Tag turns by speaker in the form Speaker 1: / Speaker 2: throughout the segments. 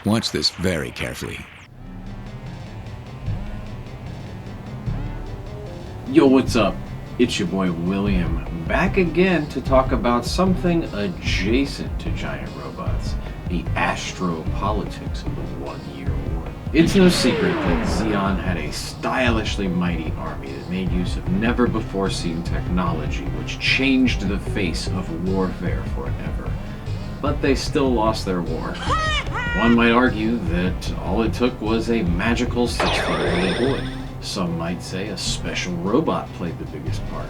Speaker 1: Watch this very carefully.
Speaker 2: Yo, what's up? It's your boy William, back again to talk about something adjacent to giant robots, the astropolitics of the 1 Year War. It's no secret that Zeon had a stylishly mighty army that made use of never-before-seen technology which changed the face of warfare forever. But they still lost their war. One might argue that all it took was a magical 16-year-old boy. Some might say a special robot played the biggest part.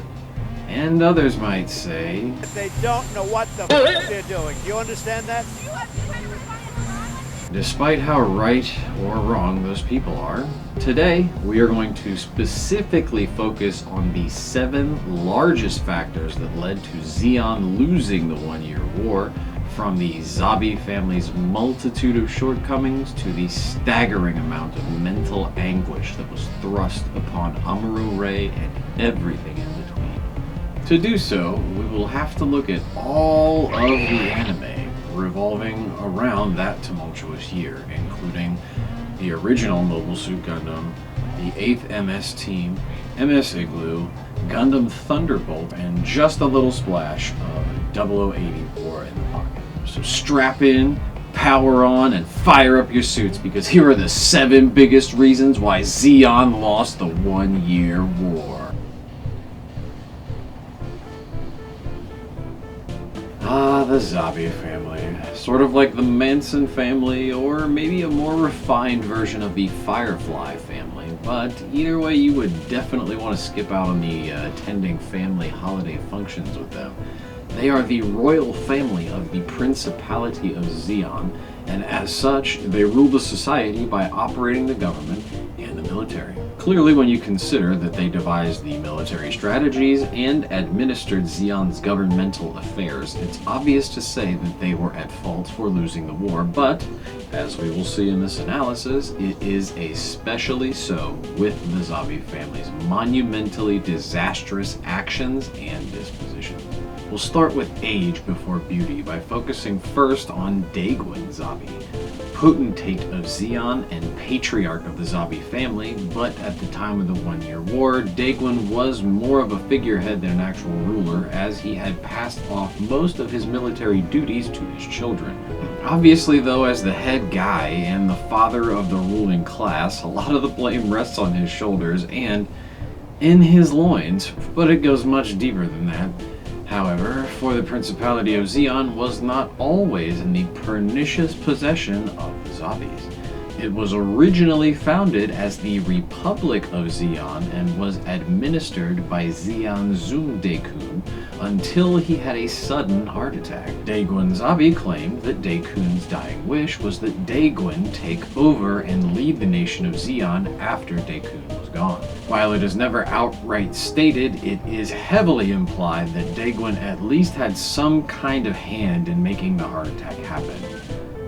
Speaker 2: And others might say
Speaker 3: they don't know what the f they're doing. Do you understand that?
Speaker 2: Despite how right or wrong those people are, today we are going to specifically focus on the 7 largest factors that led to Zeon losing the 1 Year War, from the Zabi family's multitude of shortcomings to the staggering amount of mental anguish that was thrust upon Amuro and everything in between. To do so, we will have to look at all of the anime revolving around that tumultuous year, including the original Mobile Suit Gundam, the 8th MS Team, MS IGLOO, Gundam Thunderbolt, and just a little splash of 0084 in the pocket. So strap in, power on, and fire up your suits, because here are the 7 biggest reasons why Zeon lost the 1 Year War. The Zabi family. Sort of like the Manson family, or maybe a more refined version of the Firefly family, but either way you would definitely want to skip out on the attending family holiday functions with them. They are the royal family of the Principality of Zeon, and as such, they rule the society by operating the government and the military. Clearly, when you consider that they devised the military strategies and administered Zeon's governmental affairs, it's obvious to say that they were at fault for losing the war, but, as we will see in this analysis, it is especially so with the Zabi family's monumentally disastrous actions and dispositions. We'll start with age before beauty by focusing first on Daegwon Zabi, potentate of Zeon and patriarch of the Zabi family, but at the time of the 1 Year War, Daegwon was more of a figurehead than an actual ruler, as he had passed off most of his military duties to his children. Obviously, though, as the head guy and the father of the ruling class, a lot of the blame rests on his shoulders and in his loins, but it goes much deeper than that. However, for the Principality of Zeon was not always in the pernicious possession of the Zabis. It was originally founded as the Republic of Zeon and was administered by Zeon Daekun until he had a sudden heart attack. Daegwon Zabi claimed that Daekun's dying wish was that Daegwon take over and lead the nation of Zeon after Daekun was gone. While it is never outright stated, it is heavily implied that Daegwon at least had some kind of hand in making the heart attack happen.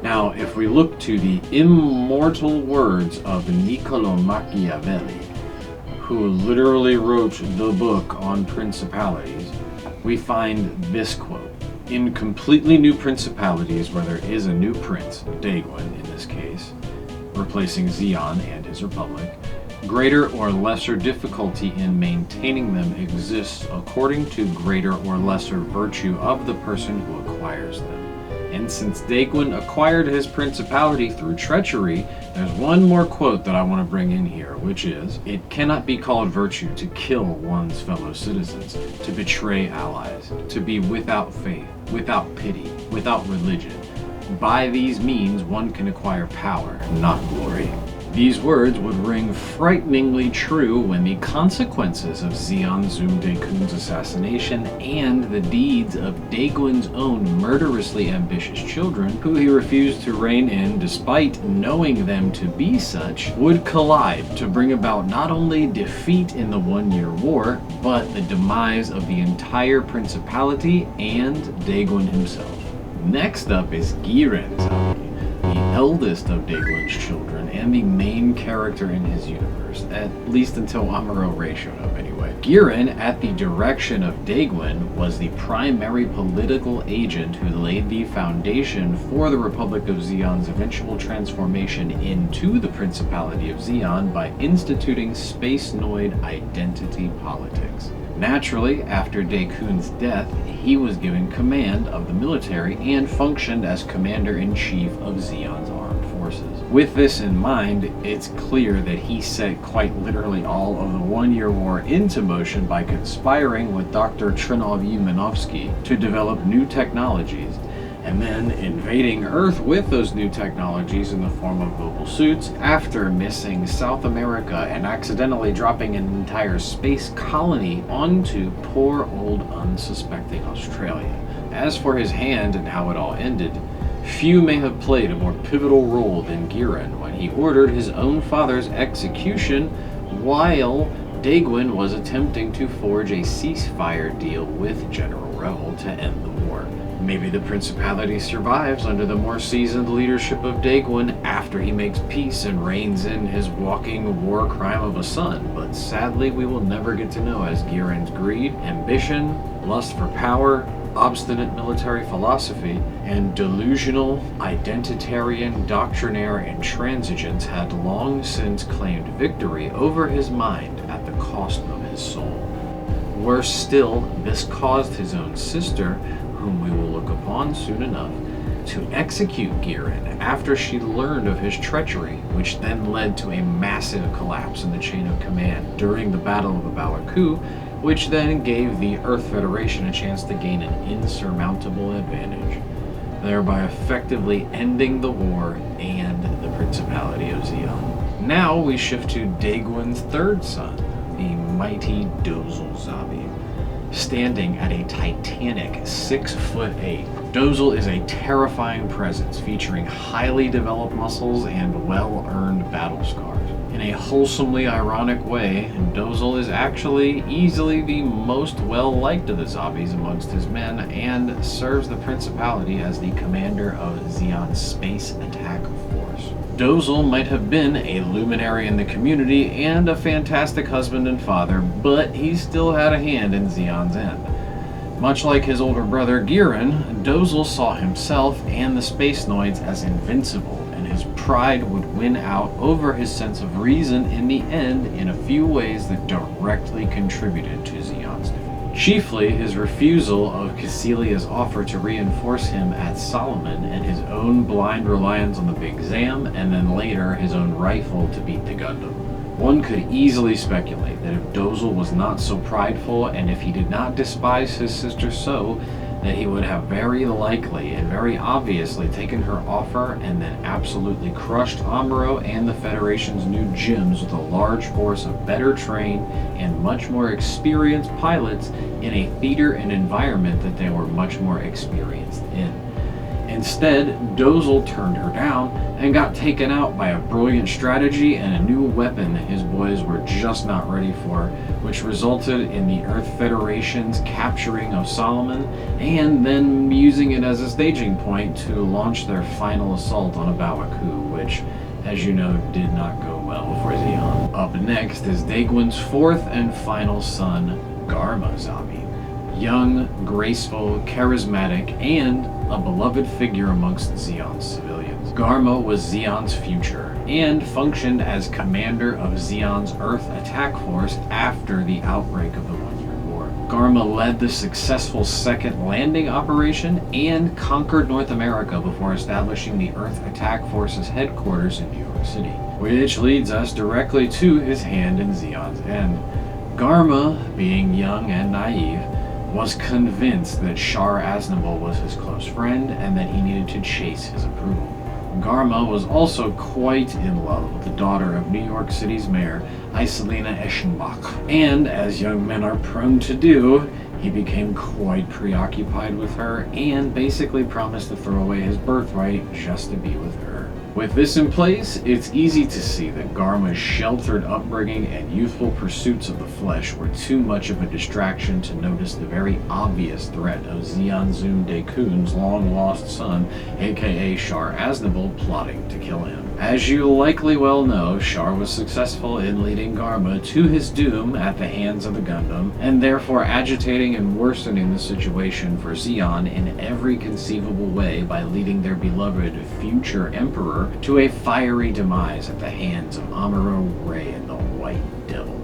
Speaker 2: Now, if we look to the immortal words of Niccolo Machiavelli, who literally wrote the book on principalities, we find this quote: "In completely new principalities where there is a new prince, Daegwon in this case, replacing Zeon and his republic, greater or lesser difficulty in maintaining them exists according to greater or lesser virtue of the person who acquires them. And since Daegwon acquired his principality through treachery, there's one more quote that I want to bring in here, which is, it cannot be called virtue to kill one's fellow citizens, to betray allies, to be without faith, without pity, without religion. By these means one can acquire power, not glory." These words would ring frighteningly true when the consequences of Zeon Daekun's assassination and the deeds of Daegwon's own murderously ambitious children, who he refused to rein in despite knowing them to be such, would collide to bring about not only defeat in the 1 Year War, but the demise of the entire principality and Daegwon himself. Next up is Giren Zabi, the eldest of Daegwon's children and the main character in his universe, at least until Amuro showed up anyway. Gihren, at the direction of Daegwyn, was the primary political agent who laid the foundation for the Republic of Zeon's eventual transformation into the Principality of Zeon by instituting Spacenoid identity politics. Naturally, after Daekun's death, he was given command of the military and functioned as Commander-in-Chief of Zeon's armed forces. With this in mind, it's clear that he set quite literally all of the One-Year War into motion by conspiring with Dr. Trinov Yumanovsky to develop new technologies, and then invading Earth with those new technologies in the form of mobile suits after missing South America and accidentally dropping an entire space colony onto poor old unsuspecting Australia. As for his hand and how it all ended, few may have played a more pivotal role than Gihren when he ordered his own father's execution while Daegwyn was attempting to forge a ceasefire deal with General Revel to end the war. Maybe the Principality survives under the more seasoned leadership of Daegwyn after he makes peace and reins in his walking war crime of a son, but sadly we will never get to know, as Gihren's greed, ambition, lust for power, obstinate military philosophy, and delusional, identitarian, doctrinaire intransigence had long since claimed victory over his mind at the cost of his soul. Worse still, this caused his own sister, whom we will look upon soon enough, to execute Gihren after she learned of his treachery, which then led to a massive collapse in the chain of command during the Battle of the Bawaku, which then gave the Earth Federation a chance to gain an insurmountable advantage, thereby effectively ending the war and the Principality of Zeon. Now we shift to Daegwyn's third son, the mighty Dozul Zabi. Standing at a titanic 6'8", Dozul is a terrifying presence featuring highly developed muscles and well-earned battle scars. In a wholesomely ironic way, Dozul is actually easily the most well-liked of the Zabis amongst his men and serves the Principality as the commander of Zeon's space attack force. Dozul might have been a luminary in the community and a fantastic husband and father, but he still had a hand in Zeon's end. Much like his older brother Gihren, Dozul saw himself and the Spacenoids as invincible, and his pride would win out over his sense of reason in the end in a few ways that directly contributed to Zeon's defeat. Chiefly his refusal of Caecilia's offer to reinforce him at Solomon and his own blind reliance on the Big Zam, and then later his own rifle to beat the Gundam. One could easily speculate that if Dozul was not so prideful and if he did not despise his sister so, that he would have very likely and very obviously taken her offer and then absolutely crushed Amuro and the Federation's new GIMs with a large force of better trained and much more experienced pilots in a theater and environment that they were much more experienced in. Instead, Dozul turned her down and got taken out by a brilliant strategy and a new weapon his boys were just not ready for, which resulted in the Earth Federation's capturing of Solomon and then using it as a staging point to launch their final assault on a Bawaku, which, as you know, did not go well for Zeon. Up next is Daegwyn's fourth and final son, Garma Zabi. Young, graceful, charismatic, and a beloved figure amongst Zeon's civilians. Garma was Zeon's future, and functioned as commander of Zeon's Earth attack force after the outbreak of the One-Year War. Garma led the successful second landing operation and conquered North America before establishing the Earth attack force's headquarters in New York City, which leads us directly to his hand in Zeon's end. Garma, being young and naive, was convinced that Shar Aznable was his close friend and that he needed to chase his approval. Garma was also quite in love with the daughter of New York City's mayor, Iselina Eschenbach, and as young men are prone to do, he became quite preoccupied with her and basically promised to throw away his birthright just to be with her. With this in place, it's easy to see that Garma's sheltered upbringing and youthful pursuits of the flesh were too much of a distraction to notice the very obvious threat of Zeon Zoom Daekun's long-lost son, aka Char Aznavour, plotting to kill him. As you likely well know, Char was successful in leading Garma to his doom at the hands of the Gundam, and therefore agitating and worsening the situation for Zeon in every conceivable way by leading their beloved future emperor to a fiery demise at the hands of Amuro, Rey, and the White Devil.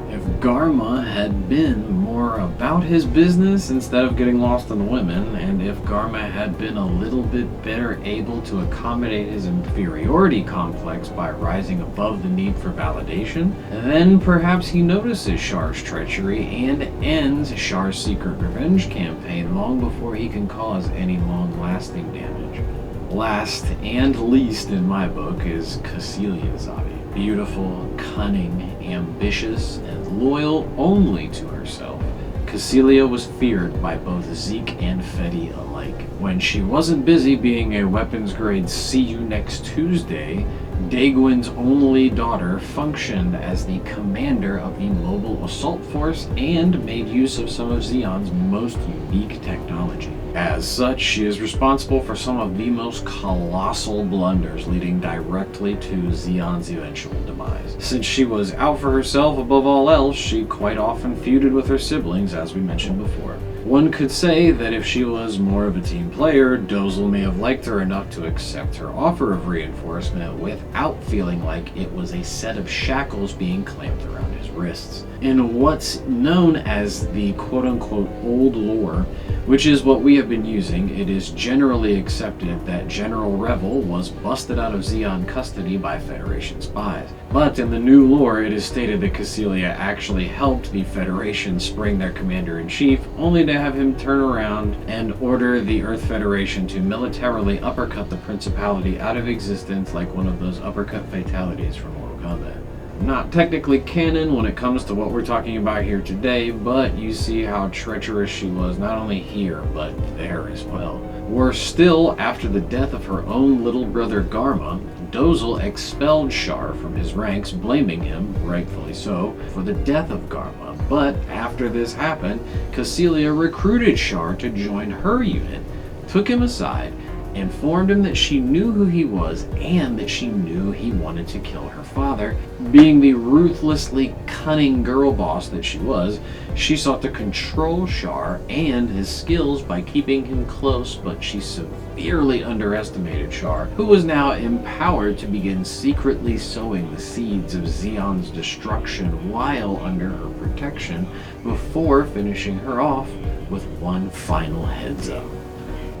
Speaker 2: If Garma had been more about his business instead of getting lost in the women, and if Garma had been a little bit better able to accommodate his inferiority complex by rising above the need for validation, then perhaps he notices Char's treachery and ends Char's secret revenge campaign long before he can cause any long-lasting damage. Last and least in my book is Cecilia Zabi. Beautiful, cunning, ambitious, and loyal only to herself, Cecilia was feared by both Zeke and Fetty alike. When she wasn't busy being a weapons-grade see-you-next-Tuesday, Daegwin's only daughter functioned as the commander of the Mobile Assault Force and made use of some of Zeon's most unique technology. As such, she is responsible for some of the most colossal blunders leading directly to Zeon's eventual demise. Since she was out for herself above all else, she quite often feuded with her siblings, as we mentioned before. One could say that if she was more of a team player, Dozle may have liked her enough to accept her offer of reinforcement without feeling like it was a set of shackles being clamped around his wrists. In what's known as the quote-unquote old lore, which is what we have been using, it is generally accepted that General Revel was busted out of Zeon custody by Federation spies. But in the new lore, it is stated that Cecilia actually helped the Federation spring their commander-in-chief, only to have him turn around and order the Earth Federation to militarily uppercut the Principality out of existence like one of those uppercut fatalities from Mortal Kombat. Not technically canon when it comes to what we're talking about here today, but you see how treacherous she was not only here, but there as well. Worse still, after the death of her own little brother Garma, Dozle expelled Char from his ranks, blaming him, rightfully so, for the death of Garma. But after this happened, Cecilia recruited Char to join her unit, took him aside, informed him that she knew who he was and that she knew he wanted to kill her father. Being the ruthlessly cunning girl boss that she was, she sought to control Char and his skills by keeping him close, but she severely underestimated Char, who was now empowered to begin secretly sowing the seeds of Zeon's destruction while under her protection, before finishing her off with one final heads up.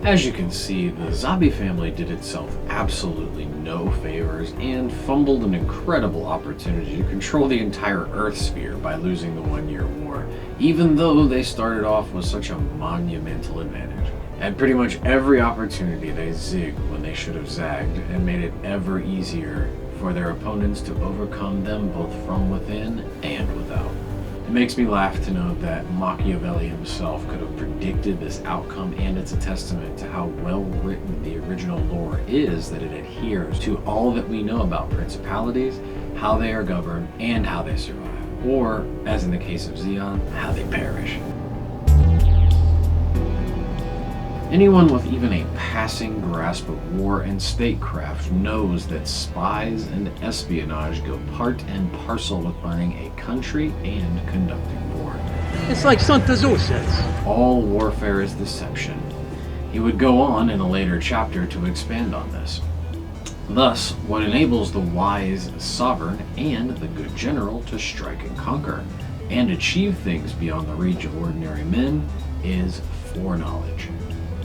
Speaker 2: As you can see, the Zabi family did itself absolutely no favors and fumbled an incredible opportunity to control the entire Earth sphere by losing the 1-year war, even though they started off with such a monumental advantage. At pretty much every opportunity, they zigged when they should have zagged and made it ever easier for their opponents to overcome them both from within and without. It makes me laugh to know that Machiavelli himself could have predicted this outcome, and it's a testament to how well written the original lore is that it adheres to all that we know about principalities, how they are governed, and how they survive. Or, as in the case of Zeon, how they perish. Anyone with even a passing grasp of war and statecraft knows that spies and espionage go part and parcel with running a country and conducting war.
Speaker 4: It's like Sun Tzu says.
Speaker 2: All warfare is deception. He would go on in a later chapter to expand on this. Thus, what enables the wise sovereign and the good general to strike and conquer, and achieve things beyond the reach of ordinary men, is foreknowledge.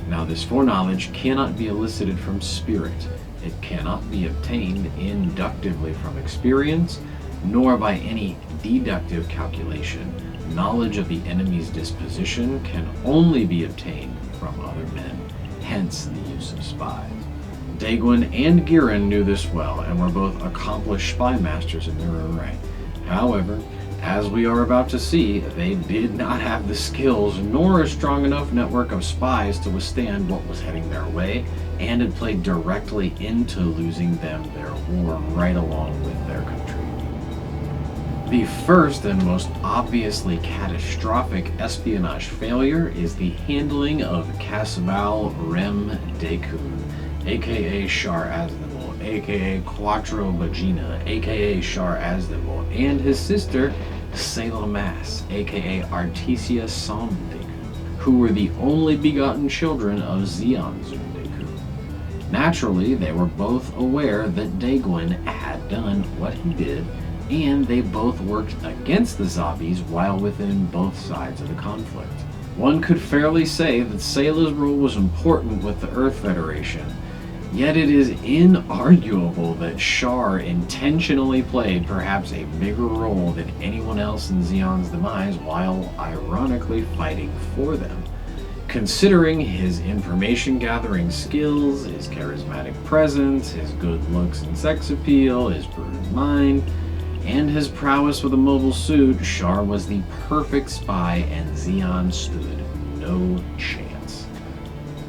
Speaker 2: Now, this foreknowledge cannot be elicited from spirit. It cannot be obtained inductively from experience, nor by any deductive calculation. Knowledge of the enemy's disposition can only be obtained from other men, hence the use of spies. Daegwin and Giran knew this well, and were both accomplished spy masters in their own right. However, as we are about to see, they did not have the skills nor a strong enough network of spies to withstand what was heading their way, and it played directly into losing them their war right along with their country. The first and most obviously catastrophic espionage failure is the handling of Casval Rem Dekun, aka Shar Aznavour, aka Quattro Bagina, aka Shar Aznavour, and his sister Selah Mas, aka Artesia Som Dekun, who were the only begotten children of Zeon Zum Dekun. Naturally, they were both aware that Daegwon had done what he did, and they both worked against the Zabis while within both sides of the conflict. One could fairly say that Selah's role was important with the Earth Federation, yet it is inarguable that Shar intentionally played perhaps a bigger role than anyone else in Zeon's demise while ironically fighting for them. Considering his information gathering skills, his charismatic presence, his good looks and sex appeal, his prudent mind, and his prowess with a mobile suit, Shar was the perfect spy and Zeon stood no chance.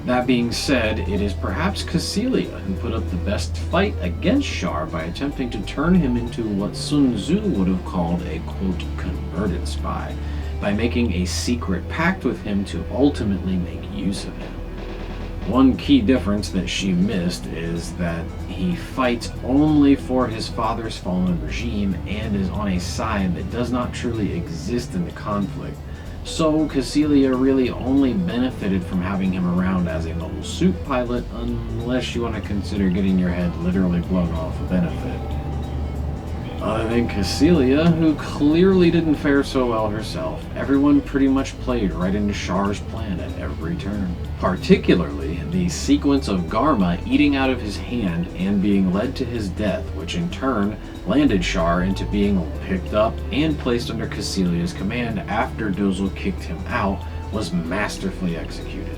Speaker 2: That being said, it is perhaps Cecilia who put up the best fight against Shar by attempting to turn him into what Sun Tzu would have called a quote converted spy, by making a secret pact with him to ultimately make use of him. One key difference that she missed is that he fights only for his father's fallen regime and is on a side that does not truly exist in the conflict. So Cecilia really only benefited from having him around as a mobile suit pilot, unless you want to consider getting your head literally blown off a benefit. Other than Cecilia, who clearly didn't fare so well herself, everyone pretty much played right into Shar's plan at every turn. Particularly, the sequence of Garma eating out of his hand and being led to his death, which in turn landed Shar into being picked up and placed under Cecilia's command after Dozle kicked him out, was masterfully executed.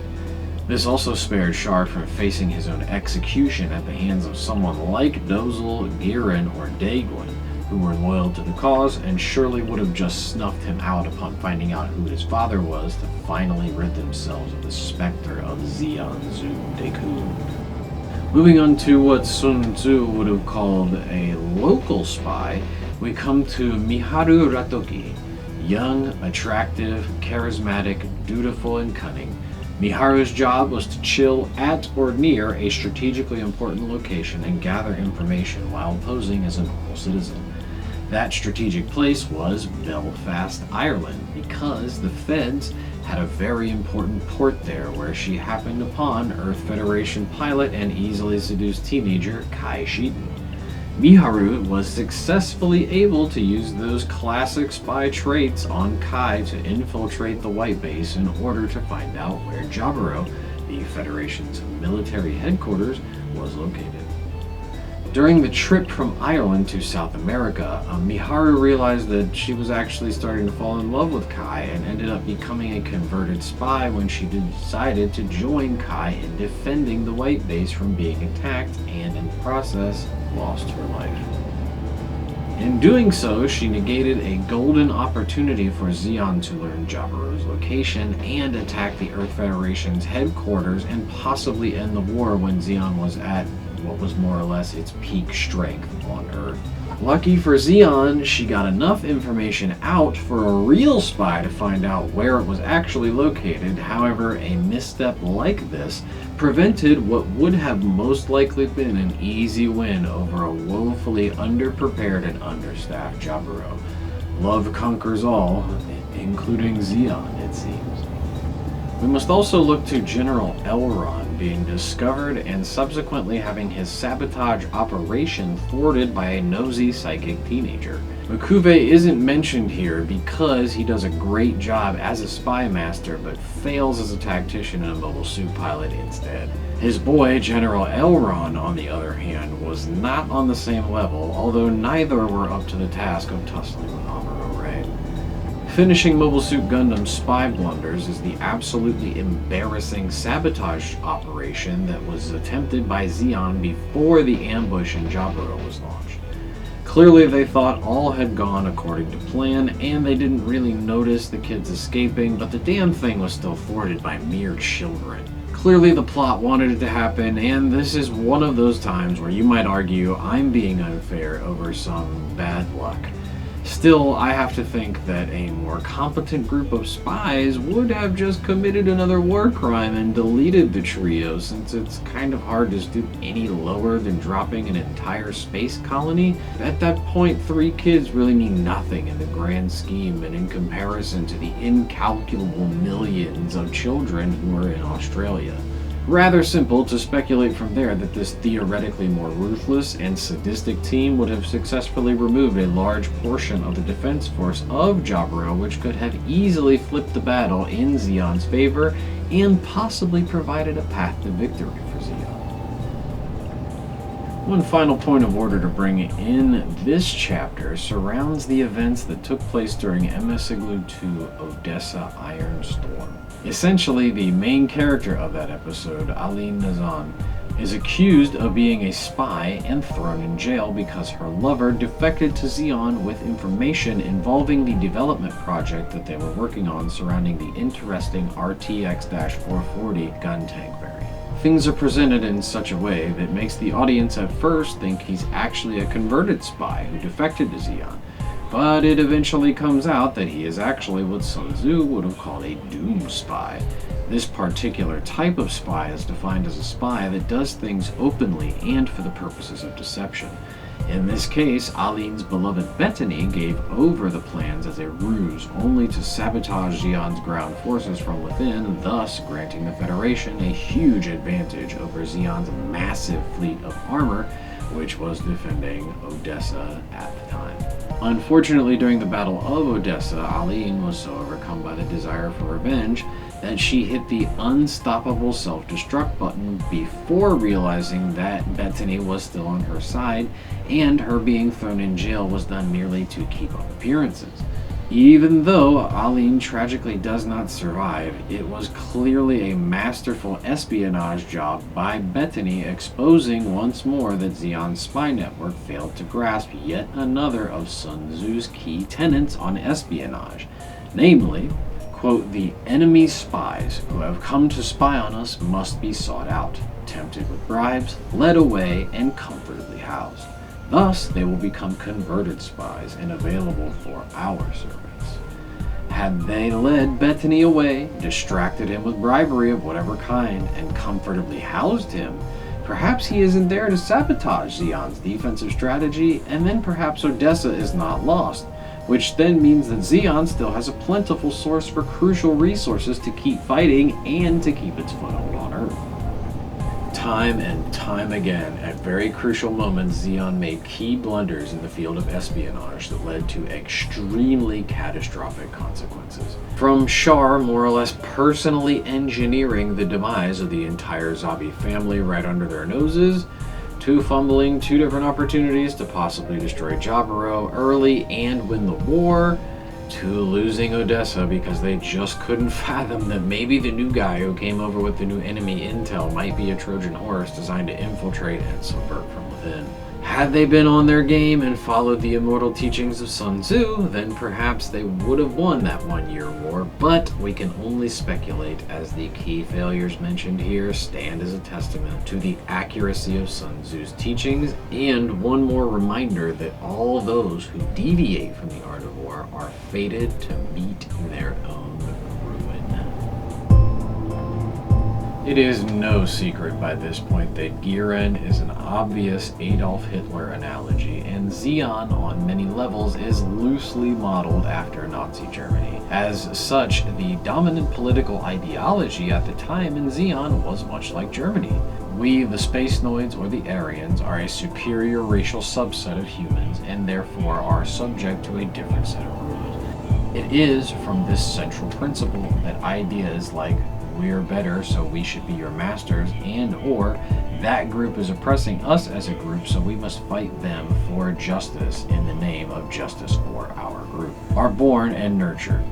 Speaker 2: This also spared Shar from facing his own execution at the hands of someone like Dozle, Giran, or Daegwon, who were loyal to the cause and surely would have just snuffed him out upon finding out who his father was to finally rid themselves of the specter of Zeon Zum Dekun. Moving on to what Sun Tzu would have called a local spy, we come to Miharu Ratoki, young, attractive, charismatic, dutiful, and cunning. Miharu's job was to chill at or near a strategically important location and gather information while posing as a normal citizen. That strategic place was Belfast, Ireland, because the Feds had a very important port there where she happened upon Earth Federation pilot and easily seduced teenager Kai Sheeton. Miharu was successfully able to use those classic spy traits on Kai to infiltrate the White Base in order to find out where Jaburo, the Federation's military headquarters, was located. During the trip from Ireland to South America, Miharu realized that she was actually starting to fall in love with Kai and ended up becoming a converted spy when she decided to join Kai in defending the White Base from being attacked and in the process lost her life. In doing so, she negated a golden opportunity for Zeon to learn Jaburo's location and attack the Earth Federation's headquarters and possibly end the war when Zeon was at what was more or less its peak strength on Earth. Lucky for Zeon, she got enough information out for a real spy to find out where it was actually located. However, a misstep like this prevented what would have most likely been an easy win over a woefully underprepared and understaffed Jaburo. Love conquers all, including Zeon, it seems. We must also look to General Elron being discovered and subsequently having his sabotage operation thwarted by a nosy psychic teenager. Mikuve isn't mentioned here because he does a great job as a spy master but fails as a tactician and a mobile suit pilot instead. His boy, General Elron, on the other hand, was not on the same level, although neither were up to the task of tussling with Amuro Ray. Finishing Mobile Suit Gundam's spy blunders is the absolutely embarrassing sabotage operation that was attempted by Zeon before the ambush in Jaburo was launched. Clearly they thought all had gone according to plan, and they didn't really notice the kids escaping, but the damn thing was still thwarted by mere children. Clearly the plot wanted it to happen, and this is one of those times where you might argue I'm being unfair over some bad luck. Still, I have to think that a more competent group of spies would have just committed another war crime and deleted the trio, since it's kind of hard to stoop any lower than dropping an entire space colony. At that point, 3 kids really mean nothing in the grand scheme and in comparison to the incalculable millions of children who are in Australia. Rather simple to speculate from there that this theoretically more ruthless and sadistic team would have successfully removed a large portion of the defense force of Jaburo, which could have easily flipped the battle in Zeon's favor and possibly provided a path to victory for Zeon. One final point of order to bring in this chapter surrounds the events that took place during MS-IGLOO 2 Odessa Iron Storm. Essentially, the main character of that episode, Aline Nazan, is accused of being a spy and thrown in jail because her lover defected to Zeon with information involving the development project that they were working on surrounding the interesting RTX-440 gun tank variant. Things are presented in such a way that makes the audience at first think he's actually a converted spy who defected to Zeon. But it eventually comes out that he is actually what Sun Tzu would have called a doom spy. This particular type of spy is defined as a spy that does things openly and for the purposes of deception. In this case, Aline's beloved Bettany gave over the plans as a ruse, only to sabotage Zeon's ground forces from within, thus granting the Federation a huge advantage over Zeon's massive fleet of armor, which was defending Odessa at the time. Unfortunately, during the Battle of Odessa, Aline was so overcome by the desire for revenge that she hit the unstoppable self-destruct button before realizing that Bettany was still on her side, and her being thrown in jail was done merely to keep up appearances. Even though Aline tragically does not survive, it was clearly a masterful espionage job by Bettany, exposing once more that Zeon's spy network failed to grasp yet another of Sun Tzu's key tenets on espionage, namely, quote, "The enemy's spies who have come to spy on us must be sought out, tempted with bribes, led away, and comfortably housed. Thus, they will become converted spies and available for our service. Had they led Bettany away, distracted him with bribery of whatever kind, and comfortably housed him, perhaps he isn't there to sabotage Zeon's defensive strategy, and then perhaps Odessa is not lost, which then means that Zeon still has a plentiful source for crucial resources to keep fighting and to keep its foothold on Earth." Time and time again, at very crucial moments, Zeon made key blunders in the field of espionage that led to extremely catastrophic consequences. From Char more or less personally engineering the demise of the entire Zabi family right under their noses, to fumbling 2 different opportunities to possibly destroy Jaburo early and win the war, to losing Odessa because they just couldn't fathom that maybe the new guy who came over with the new enemy intel might be a Trojan horse designed to infiltrate and subvert from within. Had they been on their game and followed the immortal teachings of Sun Tzu, then perhaps they would have won that 1-year war, but we can only speculate, as the key failures mentioned here stand as a testament to the accuracy of Sun Tzu's teachings, and one more reminder that all those who deviate from the art of war are fated to meet their own ruin. It is no secret by this point that Giren is an obvious Adolf Hitler analogy, and Zeon on many levels is loosely modeled after Nazi Germany. As such, the dominant political ideology at the time in Zeon was much like Germany. We, the Spacenoids or the Aryans, are a superior racial subset of humans and therefore are subject to a different set of rules. It is from this central principle that ideas like "we're better so we should be your masters" and or "that group is oppressing us as a group so we must fight them for justice in the name of justice for our group" are born and nurtured,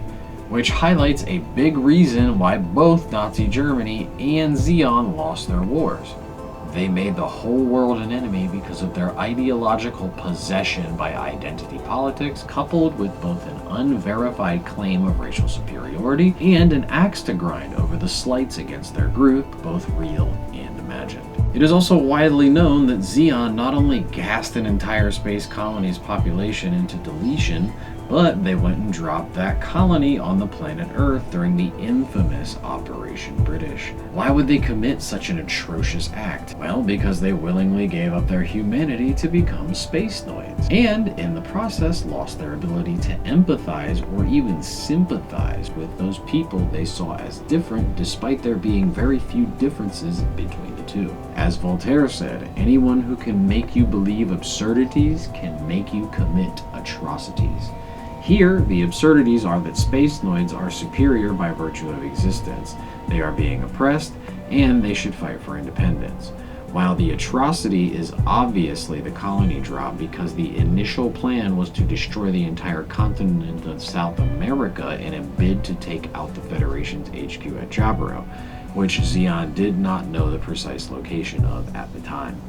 Speaker 2: which highlights a big reason why both Nazi Germany and Zeon lost their wars. They made the whole world an enemy because of their ideological possession by identity politics, coupled with both an unverified claim of racial superiority and an axe to grind over the slights against their group, both real and imagined. It is also widely known that Zeon not only gassed an entire space colony's population into deletion, but they went and dropped that colony on the planet Earth during the infamous Operation British. Why would they commit such an atrocious act? Well, because they willingly gave up their humanity to become Spacenoids, and in the process lost their ability to empathize or even sympathize with those people they saw as different, despite there being very few differences between the two. As Voltaire said, anyone who can make you believe absurdities can make you commit atrocities. Here, the absurdities are that Spacenoids are superior by virtue of existence, they are being oppressed, and they should fight for independence. While the atrocity is obviously the colony drop because the initial plan was to destroy the entire continent of South America in a bid to take out the Federation's HQ at Jaburo, which Zeon did not know the precise location of at the time.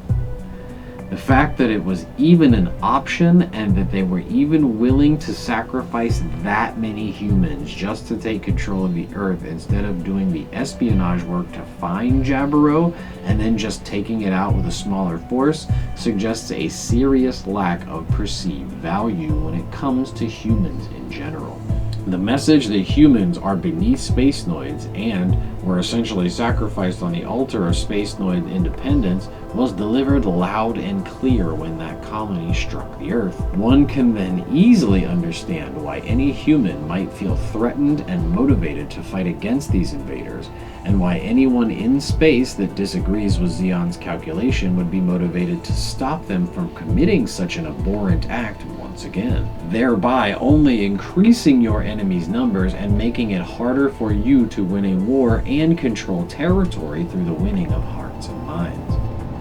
Speaker 2: The fact that it was even an option and that they were even willing to sacrifice that many humans just to take control of the Earth instead of doing the espionage work to find Jaburo and then just taking it out with a smaller force suggests a serious lack of perceived value when it comes to humans in general. The message that humans are beneath Spacenoids and were essentially sacrificed on the altar of Spacenoid independence was delivered loud and clear when that colony struck the Earth. One can then easily understand why any human might feel threatened and motivated to fight against these invaders, and why anyone in space that disagrees with Zeon's calculation would be motivated to stop them from committing such an abhorrent act once again, thereby only increasing your enemy's numbers and making it harder for you to win a war and control territory through the winning of hearts and minds.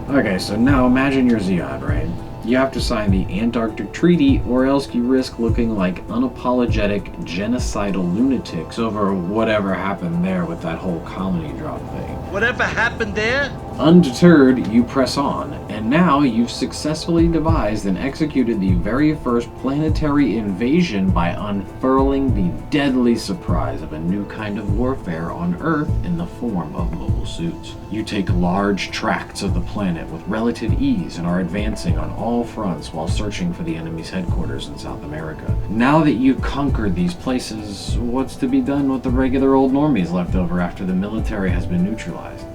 Speaker 2: Okay, so now imagine you're Zeon, right? You have to sign the Antarctic Treaty, or else you risk looking like unapologetic, genocidal lunatics over whatever happened there with that whole colony drop thing.
Speaker 4: Whatever happened there?
Speaker 2: Undeterred, you press on, and now you've successfully devised and executed the very first planetary invasion by unfurling the deadly surprise of a new kind of warfare on Earth in the form of mobile suits. You take large tracts of the planet with relative ease and are advancing on all fronts while searching for the enemy's headquarters in South America. Now that you've conquered these places, what's to be done with the regular old normies left over after the military has been neutralized?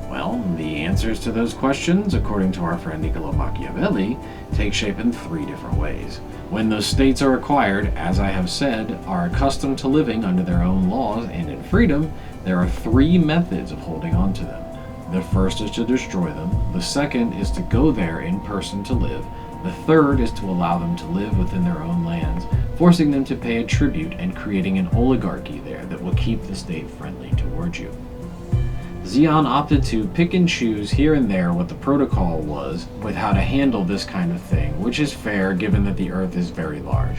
Speaker 2: Well, the answers to those questions, according to our friend Niccolò Machiavelli, take shape in three different ways. When those states are acquired, as I have said, are accustomed to living under their own laws and in freedom, there are three methods of holding on to them. The first is to destroy them, the second is to go there in person to live, the third is to allow them to live within their own lands, forcing them to pay a tribute and creating an oligarchy there that will keep the state friendly towards you. Zeon opted to pick and choose here and there what the protocol was with how to handle this kind of thing, which is fair given that the Earth is very large.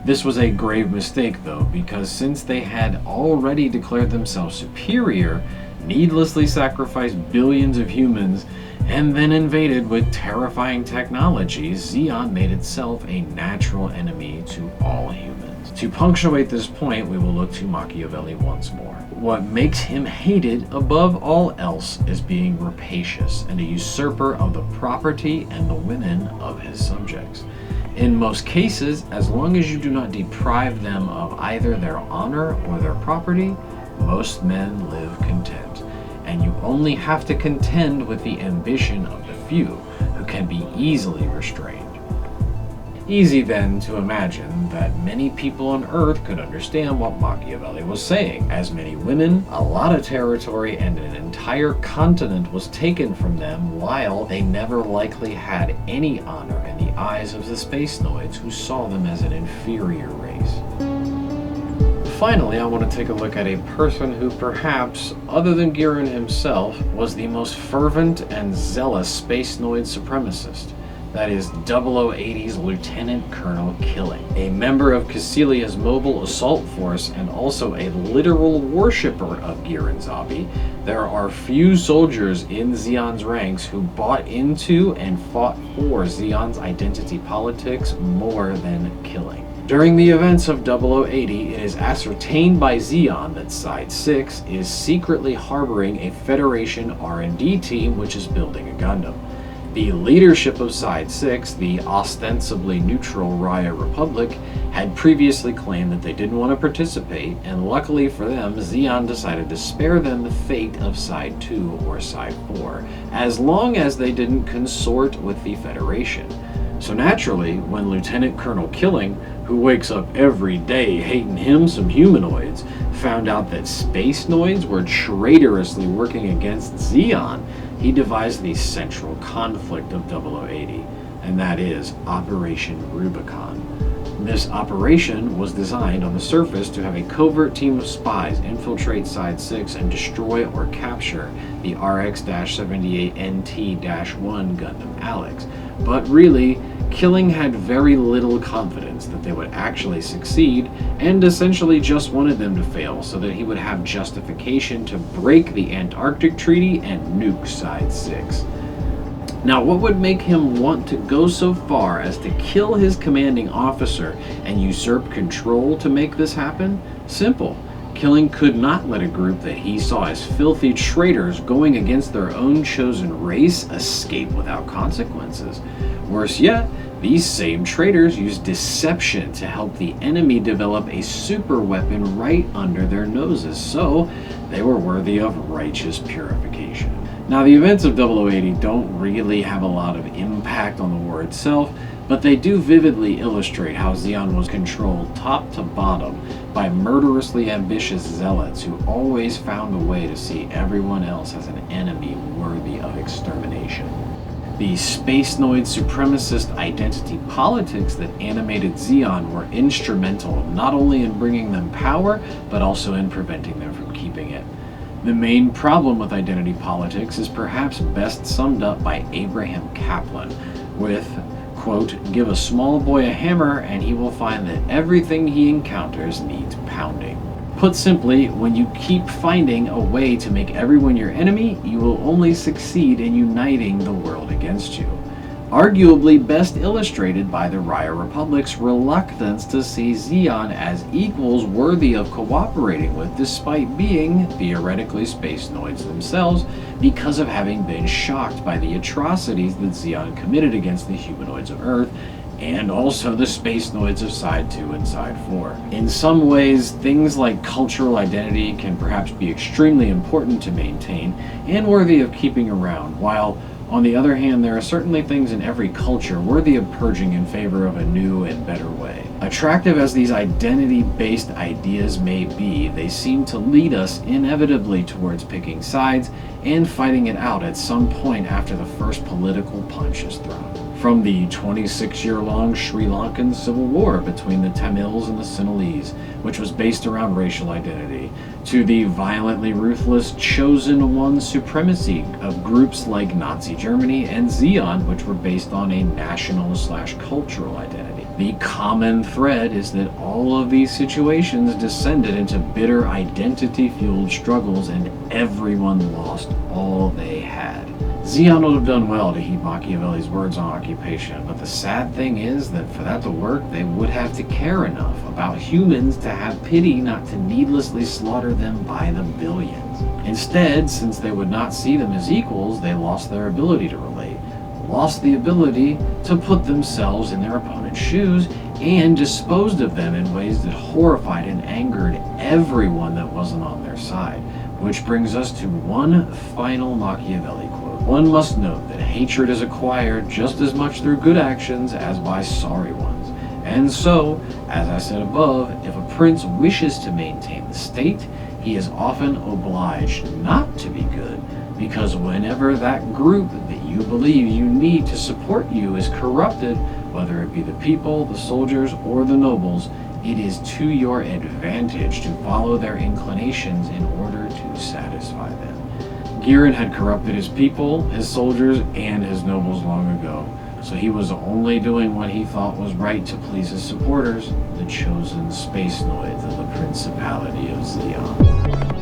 Speaker 2: This was a grave mistake though, because since they had already declared themselves superior, needlessly sacrificed billions of humans, and then invaded with terrifying technologies, Zeon made itself a natural enemy to all humans. To punctuate this point, we will look to Machiavelli once more. What makes him hated above all else is being rapacious and a usurper of the property and the women of his subjects. In most cases, as long as you do not deprive them of either their honor or their property, most men live content, and you only have to contend with the ambition of the few, who can be easily restrained. Easy then to imagine that many people on Earth could understand what Machiavelli was saying, as many women, a lot of territory, and an entire continent was taken from them, while they never likely had any honor in the eyes of the Spacenoids, who saw them as an inferior race. Finally, I want to take a look at a person who perhaps, other than Giron himself, was the most fervent and zealous Spacenoid supremacist. That is 0080's Lieutenant Colonel Killing, a member of Caecilia's mobile assault force and also a literal worshipper of Gihren Zabi. There are few soldiers in Zeon's ranks who bought into and fought for Zeon's identity politics more than Killing. During the events of 0080, it is ascertained by Zeon that Side 6 is secretly harboring a Federation R&D team which is building a Gundam. The leadership of Side 6, the ostensibly neutral Raya Republic, had previously claimed that they didn't want to participate, and luckily for them, Zeon decided to spare them the fate of Side 2 or Side 4, as long as they didn't consort with the Federation. So naturally, when Lieutenant Colonel Killing, who wakes up every day hating him some humanoids, found out that Spacenoids were traitorously working against Zeon, he devised the central conflict of 0080, and that is Operation Rubicon. This operation was designed on the surface to have a covert team of spies infiltrate Side 6 and destroy or capture the RX-78NT-1 Gundam Alex, but really, Killing had very little confidence that they would actually succeed, and essentially just wanted them to fail so that he would have justification to break the Antarctic Treaty and nuke Side 6. Now, what would make him want to go so far as to kill his commanding officer and usurp control to make this happen? Simple. Killing could not let a group that he saw as filthy traitors going against their own chosen race escape without consequences. Worse yet, these same traitors used deception to help the enemy develop a super weapon right under their noses, so they were worthy of righteous purification. Now, the events of 0080 don't really have a lot of impact on the war itself, but they do vividly illustrate how Zeon was controlled top to bottom by murderously ambitious zealots who always found a way to see everyone else as an enemy worthy of extermination. The Spacenoid supremacist identity politics that animated Zeon were instrumental not only in bringing them power, but also in preventing them from keeping it. The main problem with identity politics is perhaps best summed up by Abraham Kaplan with, quote, "Give a small boy a hammer and he will find that everything he encounters needs pounding." Put simply, when you keep finding a way to make everyone your enemy, you will only succeed in uniting the world against you. Arguably best illustrated by the Raya Republic's reluctance to see Zeon as equals worthy of cooperating with despite being, theoretically, Spacenoids themselves because of having been shocked by the atrocities that Zeon committed against the humanoids of Earth and also the Spacenoids of Side 2 and Side 4. In some ways, things like cultural identity can perhaps be extremely important to maintain and worthy of keeping around, while on the other hand, there are certainly things in every culture worthy of purging in favor of a new and better way. Attractive as these identity-based ideas may be, they seem to lead us inevitably towards picking sides and fighting it out at some point after the first political punch is thrown. From the 26-year-long Sri Lankan civil war between the Tamils and the Sinhalese, which was based around racial identity, to the violently ruthless chosen one supremacy of groups like Nazi Germany and Zeon, which were based on a national/cultural identity. The common thread is that all of these situations descended into bitter identity-fueled struggles and everyone lost all they had. Zeon would have done well to heed Machiavelli's words on occupation, but the sad thing is that for that to work, they would have to care enough about humans to have pity not to needlessly slaughter them by the billions. Instead, since they would not see them as equals, they lost their ability to relate, lost the ability to put themselves in their opponent's shoes, and disposed of them in ways that horrified and angered everyone that wasn't on their side. Which brings us to one final Machiavelli quote. One must note that hatred is acquired just as much through good actions as by sorry ones. And so, as I said above, if a prince wishes to maintain the state, he is often obliged not to be good, because whenever that group that you believe you need to support you is corrupted, whether it be the people, the soldiers, or the nobles, it is to your advantage to follow their inclinations in order to satisfy them. Gihren had corrupted his people, his soldiers, and his nobles long ago, so he was only doing what he thought was right to please his supporters, the chosen Spacenoids of the Principality of Zeon.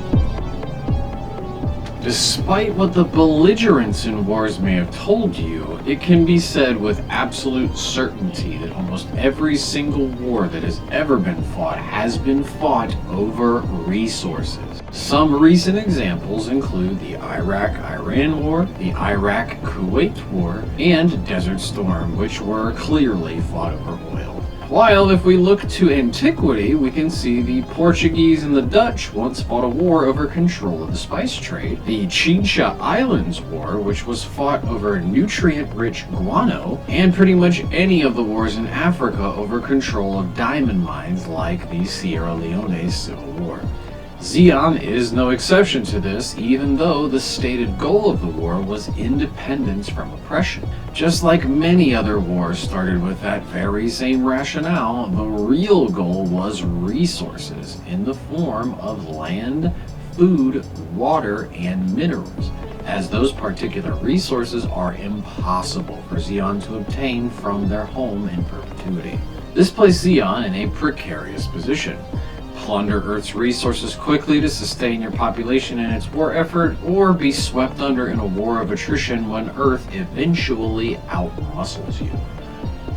Speaker 2: Despite what the belligerents in wars may have told you, it can be said with absolute certainty that almost every single war that has ever been fought has been fought over resources. Some recent examples include the Iraq-Iran War, the Iraq-Kuwait War, and Desert Storm, which were clearly fought over oil. While if we look to antiquity, we can see the Portuguese and the Dutch once fought a war over control of the spice trade, the Chincha Islands War, which was fought over nutrient-rich guano, and pretty much any of the wars in Africa over control of diamond mines like the Sierra Leone Civil War. Zeon is no exception to this, even though the stated goal of the war was independence from oppression. Just like many other wars started with that very same rationale, the real goal was resources in the form of land, food, water, and minerals, as those particular resources are impossible for Zeon to obtain from their home in perpetuity. This placed Zeon in a precarious position. Plunder Earth's resources quickly to sustain your population in its war effort, or be swept under in a war of attrition when Earth eventually outmuscles you.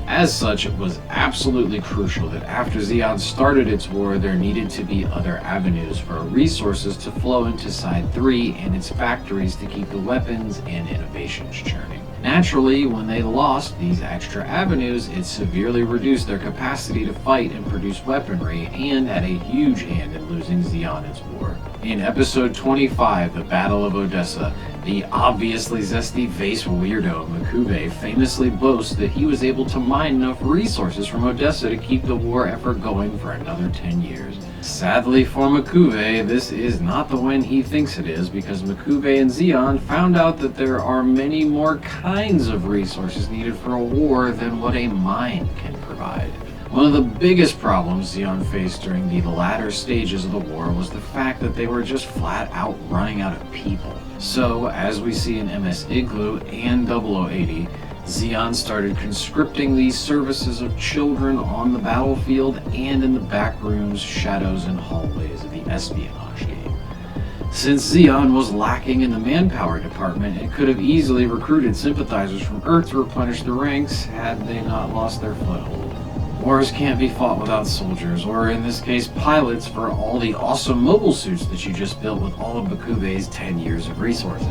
Speaker 2: As such, it was absolutely crucial that after Zeon started its war, there needed to be other avenues for resources to flow into Side 3 and its factories to keep the weapons and innovations churning. Naturally, when they lost these extra avenues, it severely reduced their capacity to fight and produce weaponry, and had a huge hand in losing Zeon its war. In episode 25, The Battle of Odessa, the obviously zesty vase weirdo Mikube famously boasts that he was able to mine enough resources from Odessa to keep the war effort going for another 10 years. Sadly for Mikube, this is not the one he thinks it is, because Mikube and Zeon found out that there are many more kinds of resources needed for a war than what a mine can provide. One of the biggest problems Zeon faced during the latter stages of the war was the fact that they were just flat out running out of people. So, as we see in MS IGLOO and 0080, Zeon started conscripting these services of children on the battlefield and in the back rooms, shadows, and hallways of the espionage game. Since Zeon was lacking in the manpower department, it could have easily recruited sympathizers from Earth to replenish the ranks had they not lost their foothold. Wars can't be fought without soldiers, or in this case pilots, for all the awesome mobile suits that you just built with all of Mikube's 10 years of resources.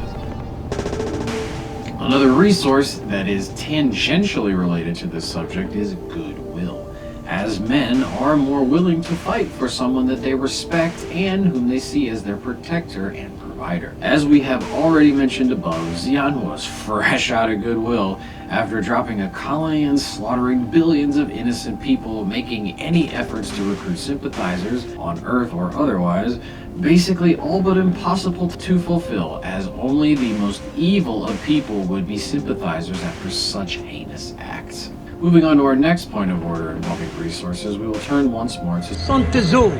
Speaker 2: Another resource that is tangentially related to this subject is goodwill, as men are more willing to fight for someone that they respect and whom they see as their protector and provider. As we have already mentioned above, Zeon was fresh out of goodwill after dropping a colony and slaughtering billions of innocent people, making any efforts to recruit sympathizers, on Earth or otherwise, basically all but impossible to fulfill, as only the most evil of people would be sympathizers after such heinous acts. Moving on to our next point of order involving resources, we will turn once more to
Speaker 4: Sun Tzu.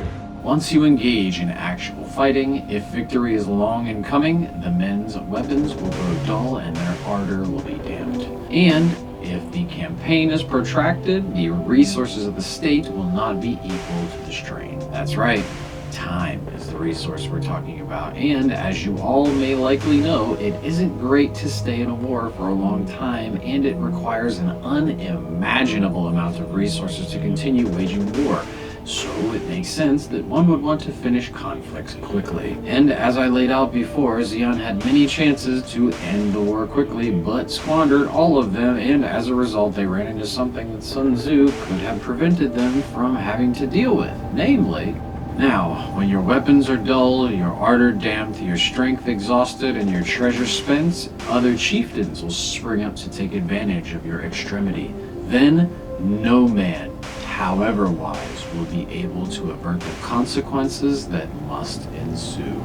Speaker 2: Once you engage in actual fighting, if victory is long in coming, the men's weapons will grow dull and their ardor will be dampened. And if the campaign is protracted, the resources of the state will not be equal to the strain. That's right, time is the resource we're talking about, and as you all may likely know, it isn't great to stay in a war for a long time, and it requires an unimaginable amount of resources to continue waging war. So it makes sense that one would want to finish conflicts quickly. And as I laid out before, Zeon had many chances to end the war quickly, but squandered all of them, and as a result they ran into something that Sun Tzu could have prevented them from having to deal with, namely, now, when your weapons are dull, your ardor damped, your strength exhausted, and your treasure spent, other chieftains will spring up to take advantage of your extremity. Then, no man, however wise, will be able to avert the consequences that must ensue.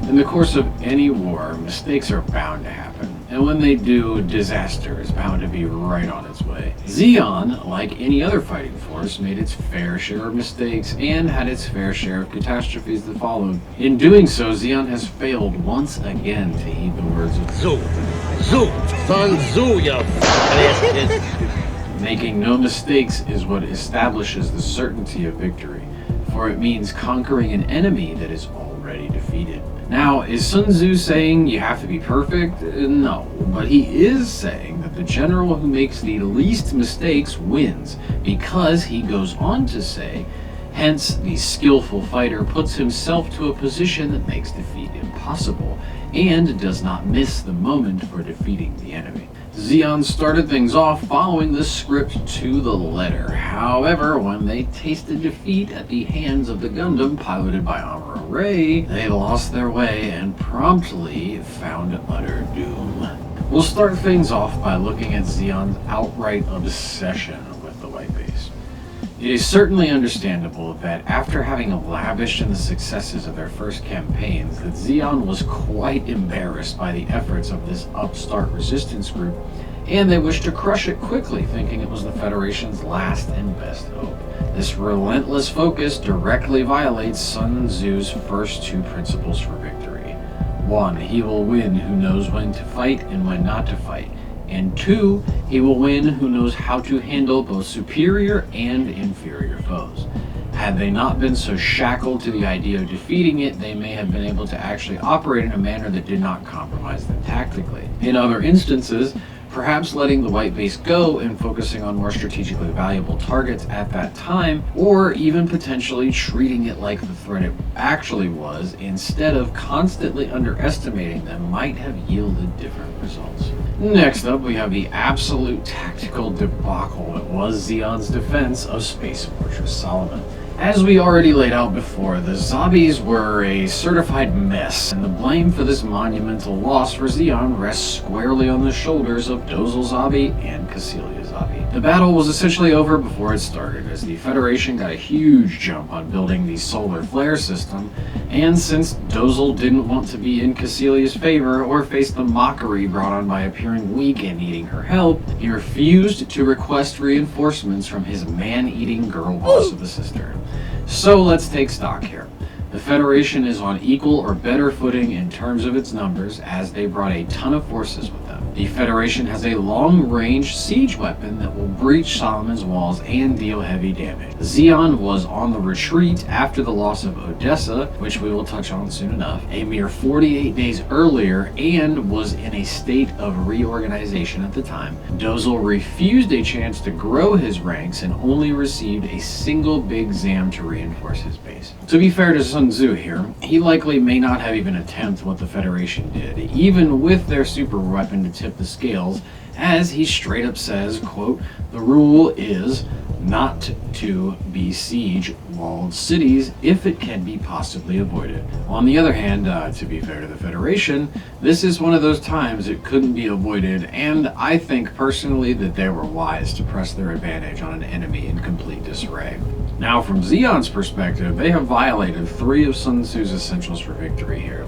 Speaker 2: In the course of any war, mistakes are bound to happen. and when they do, disaster is bound to be right on its way. Zeon, like any other fighting force, made its fair share of mistakes and had its fair share of catastrophes that followed. In doing so, Zeon has failed once again to heed the words of
Speaker 4: Zoo, Sun Zoo, you bastard.
Speaker 2: Making no mistakes is what establishes the certainty of victory, for it means conquering an enemy that is already defeated. Now, is Sun Tzu saying you have to be perfect? No, but he is saying that the general who makes the least mistakes wins, because he goes on to say, hence the skillful fighter puts himself to a position that makes defeat impossible, and does not miss the moment for defeating the enemy. Zeon started things off following the script to the letter. However, when they tasted defeat at the hands of the Gundam piloted by Amuro, they lost their way and promptly found utter doom. We'll start things off by looking at Zeon's outright obsession with the white base. It is certainly understandable that after having lavished in the successes of their first campaigns, that Zeon was quite embarrassed by the efforts of this upstart resistance group, and they wished to crush it quickly, thinking it was the Federation's last and best hope. This relentless focus directly violates Sun Tzu's first two principles for victory. 1. He will win who knows when to fight and when not to fight. And 2, he will win who knows how to handle both superior and inferior foes. Had they not been so shackled to the idea of defeating it, they may have been able to actually operate in a manner that did not compromise them tactically. In other instances, perhaps letting the white base go and focusing on more strategically valuable targets at that time, or even potentially treating it like the threat it actually was, instead of constantly underestimating them, might have yielded different results. Next up, we have the absolute tactical debacle that was Zeon's defense of Space Fortress Solomon. As we already laid out before, the Zabis were a certified mess, and the blame for this monumental loss for Zeon rests squarely on the shoulders of Dozle Zabi and Cassilia Zabi. The battle was essentially over before it started, as the Federation got a huge jump on building the solar flare system, and since Dozle didn't want to be in Cassilia's favor or face the mockery brought on by appearing weak and needing her help, he refused to request reinforcements from his man-eating girl boss of a sister. So let's take stock here. The Federation is on equal or better footing in terms of its numbers, as they brought a ton of forces with them. The Federation has a long-range siege weapon that will breach Solomon's walls and deal heavy damage. Zeon was on the retreat after the loss of Odessa, which we will touch on soon enough, a mere 48 days earlier, and was in a state of reorganization at the time. Dozle refused a chance to grow his ranks and only received a single big Zam to reinforce his base. To be fair to Sun Tzu here, he likely may not have even attempted what the Federation did, even with their super weapon to tip the scales, as he straight up says, quote, "The rule is not to besiege walled cities if it can be possibly avoided." On the other hand, to be fair to the Federation, this is one of those times it couldn't be avoided, and I think personally that they were wise to press their advantage on an enemy in complete disarray. Now, from Zeon's perspective, they have violated 3 of Sun Tzu's essentials for victory here.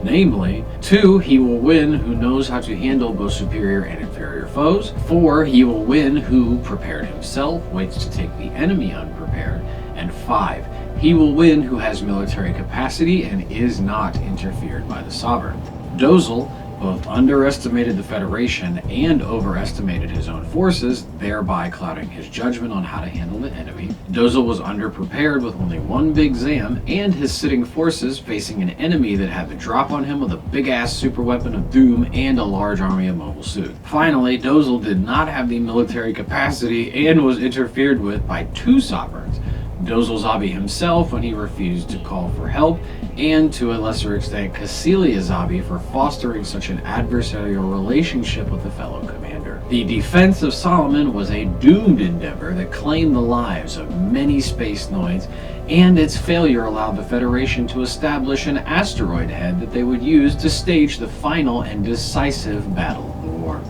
Speaker 2: Namely, 2, he will win who knows how to handle both superior and inferior foes. 4, he will win who, prepared himself, waits to take the enemy unprepared. And 5, he will win who has military capacity and is not interfered by the sovereign. Dozle both underestimated the Federation and overestimated his own forces, thereby clouding his judgment on how to handle the enemy. Dozle was underprepared with only one big Zam, and his sitting forces facing an enemy that had the drop on him with a big-ass super weapon of doom and a large army of mobile suit. Finally, Dozle did not have the military capacity and was interfered with by 2 sovereigns. Dozle Zabi himself when he refused to call for help, and to a lesser extent Cassilia Zabi for fostering such an adversarial relationship with a fellow commander. The defense of Solomon was a doomed endeavor that claimed the lives of many Spacenoids, and its failure allowed the Federation to establish an asteroid head that they would use to stage the final and decisive battle of the war.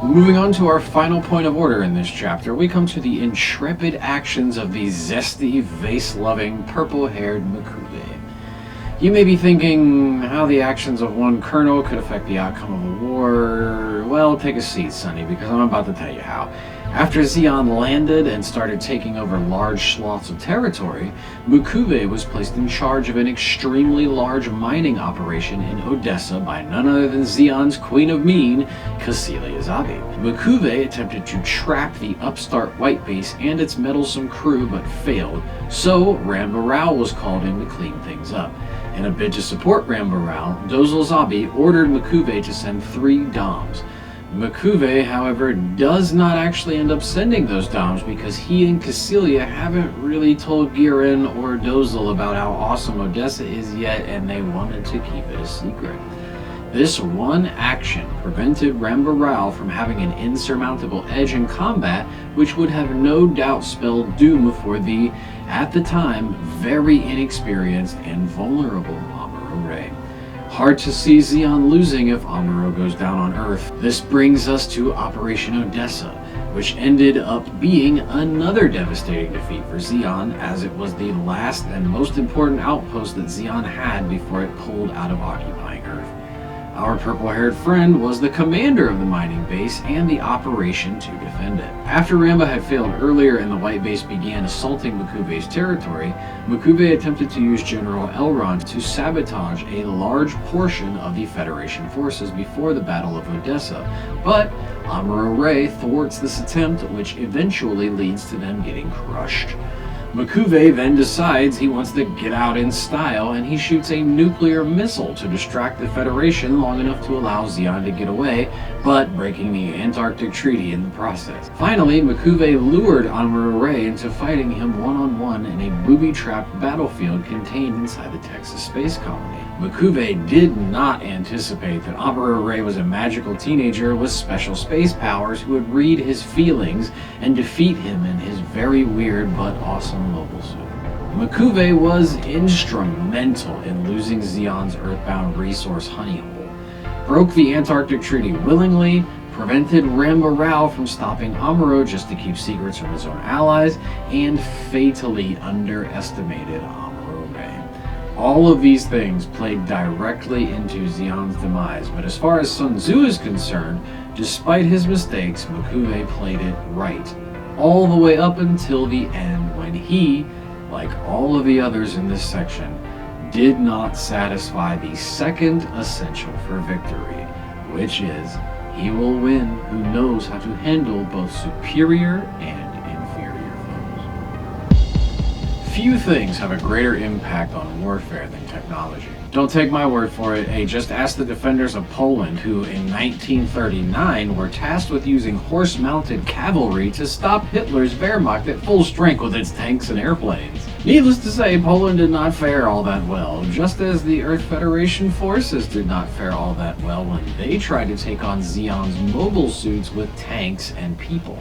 Speaker 2: Moving on to our final point of order in this chapter, we come to the intrepid actions of the zesty, vase-loving, purple-haired Makube. You may be thinking how the actions of one colonel could affect the outcome of a war, or, well, take a seat, Sonny, because I'm about to tell you how. After Zeon landed and started taking over large swaths of territory, Mukuve was placed in charge of an extremely large mining operation in Odessa by none other than Zeon's Queen of Mean, Cecilia Zabi. Mukuve attempted to trap the upstart white base and its meddlesome crew, but failed, so Ramba Rao was called in to clean things up. In a bid to support Ramba Rao, Dozle Zabi ordered Mukuve to send 3 DOMs. Mukuve, however, does not actually end up sending those DOMs because he and Cecilia haven't really told Girin or Dozle about how awesome Odessa is yet, and they wanted to keep it a secret. This one action prevented Ramba Rao from having an insurmountable edge in combat, which would have no doubt spelled doom for the, at the time, very inexperienced and vulnerable Amuro Ray. Hard to see Zeon losing if Amuro goes down on Earth. This brings us to Operation Odessa, which ended up being another devastating defeat for Zeon, as it was the last and most important outpost that Zeon had before it pulled out of occupying Earth. Our purple-haired friend was the commander of the mining base and the operation to defend it. After Ramba had failed earlier and the white base began assaulting Mukuve's territory, Mukuve attempted to use General Elrond to sabotage a large portion of the Federation forces before the Battle of Odessa, but Amuro Ray thwarts this attempt, which eventually leads to them getting crushed. Mukuve then decides he wants to get out in style, and he shoots a nuclear missile to distract the Federation long enough to allow Zeon to get away, but breaking the Antarctic Treaty in the process. Finally, Mukuve lured Amuro Ray into fighting him one-on-one in a booby-trapped battlefield contained inside the Texas space colony. Mukuve did not anticipate that Amuro Ray was a magical teenager with special space powers who would read his feelings and defeat him in his very weird but awesome mobile suit. Mukuve was instrumental in losing Zeon's earthbound resource honey hole, broke the Antarctic Treaty willingly, prevented Ramba Rao from stopping Amuro just to keep secrets from his own allies, and fatally underestimated Amuro Ray. All of these things played directly into Zeon's demise, but as far as Sun Tzu is concerned, despite his mistakes, Mukuve played it right, all the way up until the end when he, like all of the others in this section, did not satisfy the second essential for victory, which is he will win who knows how to handle both superior and few things have a greater impact on warfare than technology. Don't take my word for it, just ask the defenders of Poland who in 1939 were tasked with using horse-mounted cavalry to stop Hitler's Wehrmacht at full strength with its tanks and airplanes. Needless to say, Poland did not fare all that well, just as the Earth Federation forces did not fare all that well when they tried to take on Zeon's mobile suits with tanks and people.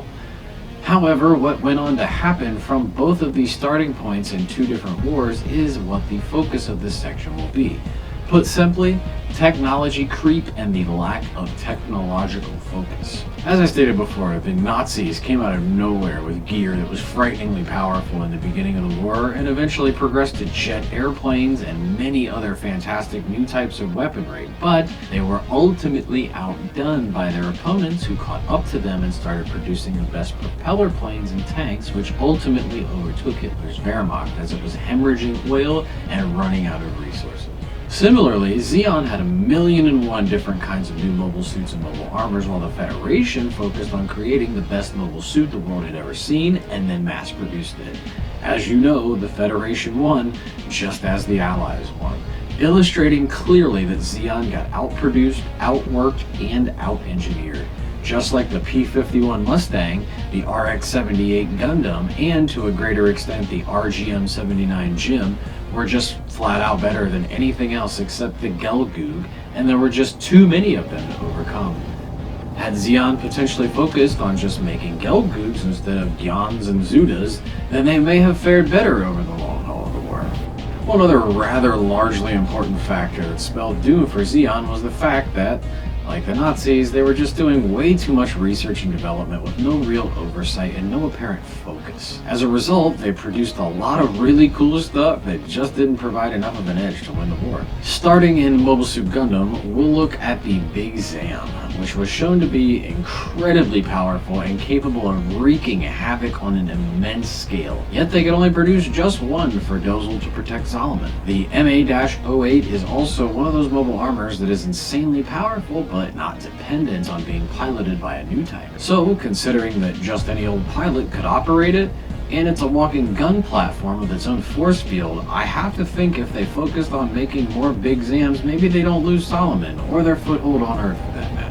Speaker 2: However, what went on to happen from both of these starting points in 2 different wars is what the focus of this section will be. Put simply, technology creep and the lack of technological focus. As I stated before, the Nazis came out of nowhere with gear that was frighteningly powerful in the beginning of the war and eventually progressed to jet airplanes and many other fantastic new types of weaponry, but they were ultimately outdone by their opponents who caught up to them and started producing the best propeller planes and tanks, which ultimately overtook Hitler's Wehrmacht as it was hemorrhaging oil and running out of resources. Similarly, Zeon had 1,000,001 different kinds of new mobile suits and mobile armors, while the Federation focused on creating the best mobile suit the world had ever seen and then mass-produced it. As you know, the Federation won, just as the Allies won, illustrating clearly that Zeon got outproduced, outworked, and out-engineered. Just like the P-51 Mustang, the RX-78 Gundam, and to a greater extent the RGM-79 Jim, were just flat out better than anything else except the IGLOO, and there were just too many of them to overcome. Had Zeon potentially focused on just making IGLOOs instead of Gyans and Zudas, then they may have fared better over the long haul of the war. One other rather largely important factor that spelled doom for Zeon was the fact that, like the Nazis, they were just doing way too much research and development with no real oversight and no apparent focus. As a result, they produced a lot of really cool stuff that just didn't provide enough of an edge to win the war. Starting in Mobile Suit Gundam, we'll look at the Big Zam, which was shown to be incredibly powerful and capable of wreaking havoc on an immense scale. Yet they could only produce just one for Dozel to protect Solomon. The MA-08 is also one of those mobile armors that is insanely powerful, but not dependent on being piloted by a new type. So, considering that just any old pilot could operate it, and it's a walking gun platform with its own force field, I have to think if they focused on making more big Zams, maybe they don't lose Solomon, or their foothold on Earth for that matter.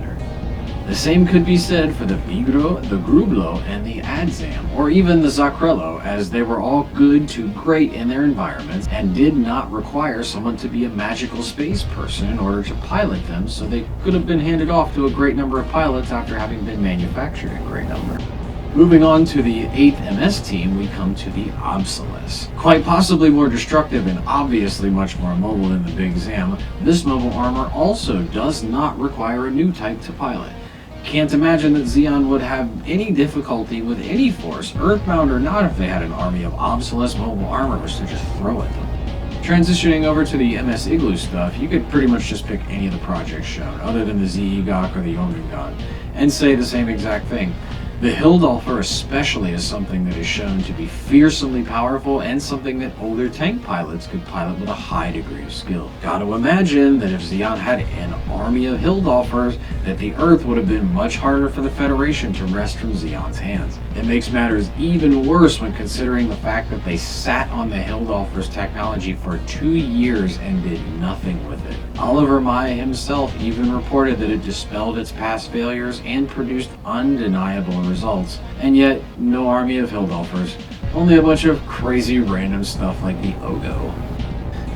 Speaker 2: The same could be said for the Vigro, the Grublo, and the Adzam, or even the Zacrello, as they were all good to great in their environments and did not require someone to be a magical space person in order to pilot them, so they could have been handed off to a great number of pilots after having been manufactured in great number. Moving on to the 8th MS team, we come to the Obsolesce. Quite possibly more destructive and obviously much more mobile than the Big Zam, this mobile armor also does not require a new type to pilot. Can't imagine that Zeon would have any difficulty with any force, earthbound or not, if they had an army of Obsolesce mobile armors to just throw at them. Transitioning over to the MS IGLOO stuff, you could pretty much just pick any of the projects shown, other than the ZEGOC or the Yongungan, and say the same exact thing. The Hildolfer especially is something that is shown to be fearsomely powerful and something that older tank pilots could pilot with a high degree of skill. Gotta imagine that if Zeon had an army of Hildolfers, that the Earth would have been much harder for the Federation to wrest from Zeon's hands. It makes matters even worse when considering the fact that they sat on the Hildolfer's technology for 2 years and did nothing with it. Oliver Maya himself even reported that it dispelled its past failures and produced undeniable results, and yet no army of Hildolfers, only a bunch of crazy random stuff like the Ogo.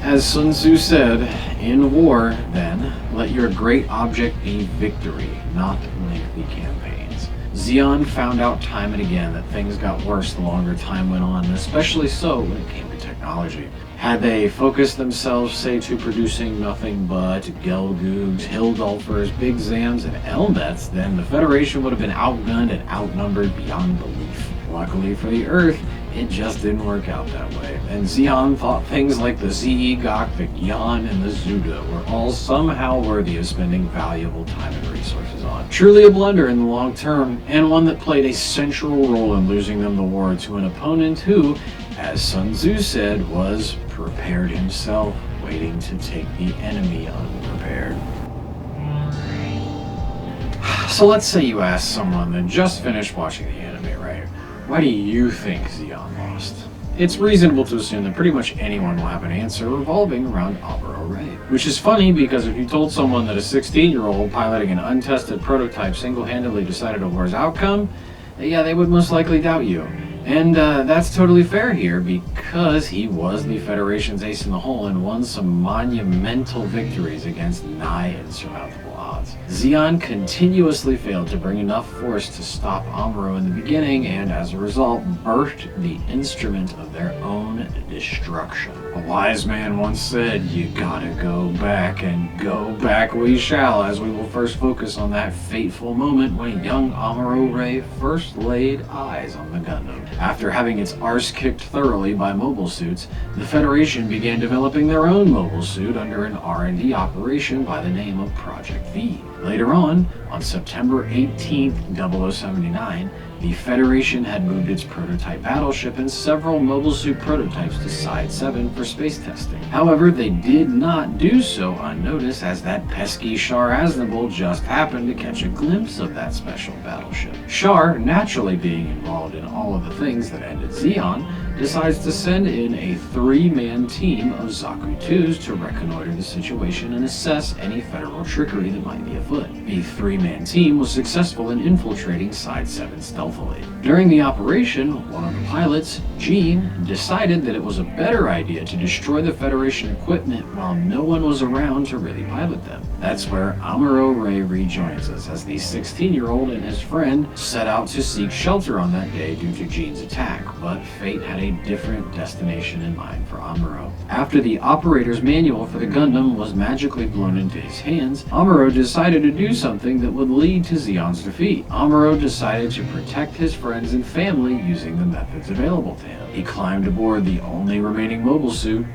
Speaker 2: As Sun Tzu said, in war, then, let your great object be victory, not lengthy campaigns. Zeon found out time and again that things got worse the longer time went on, especially so when it came to technology. Had they focused themselves, say, to producing nothing but Gelgoogs, Hildolfers, Big Zams, and Elmets, then the Federation would have been outgunned and outnumbered beyond belief. Luckily for the Earth, it just didn't work out that way, and Zeon thought things like the ZEGOC, the Gyan, and the Zuda were all somehow worthy of spending valuable time and resources on. Truly a blunder in the long term, and one that played a central role in losing them the war to an opponent who, as Sun Tzu said, was prepared himself, waiting to take the enemy unprepared. So let's say you ask someone that just finished watching the anime, right? Why do you think Zeon lost? It's reasonable to assume that pretty much anyone will have an answer revolving around Amuro Ray. Which is funny because if you told someone that a 16-year-old piloting an untested prototype single-handedly decided a war's outcome, yeah, they would most likely doubt you. And that's totally fair here because he was the Federation's ace in the hole and won some monumental victories against nigh insurmountable odds. Zeon continuously failed to bring enough force to stop Amuro in the beginning and as a result birthed the instrument of their own destruction. A wise man once said, you gotta go back, and go back we shall, as we will first focus on that fateful moment when young Amuro Ray first laid eyes on the Gundam. After having its arse kicked thoroughly by Mobile Suits, the Federation began developing their own Mobile Suit under an R&D operation by the name of Project V. Later on September 18th, 0079, the Federation had moved its prototype battleship and several Mobile Suit prototypes to Side 7 for space testing. However, they did not do so unnoticed, as that pesky Char Aznavour just happened to catch a glimpse of that special battleship. Char, naturally being involved in all of the things that ended Zeon, decides to send in a 3-man team of Zaku 2s to reconnoiter the situation and assess any federal trickery that might be afoot. The 3-man team was successful in infiltrating Side 7 stealthily. During the operation, one of the pilots, Jean, decided that it was a better idea to destroy the Federation equipment while no one was around to really pilot them. That's where Amuro Ray rejoins us, as the 16-year-old and his friend set out to seek shelter on that day due to Jean's attack, but fate had a different destination in mind for Amuro. After the operator's manual for the Gundam was magically blown into his hands, Amuro decided to do something that would lead to Zeon's defeat. Amuro decided to protect his friends and family using the methods available to him. He climbed aboard the only remaining Mobile Suit,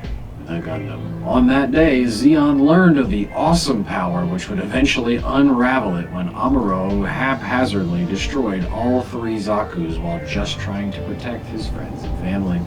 Speaker 2: the Gundam. On that day, Zeon learned of the awesome power which would eventually unravel it when Amuro haphazardly destroyed all 3 Zakus while just trying to protect his friends and family.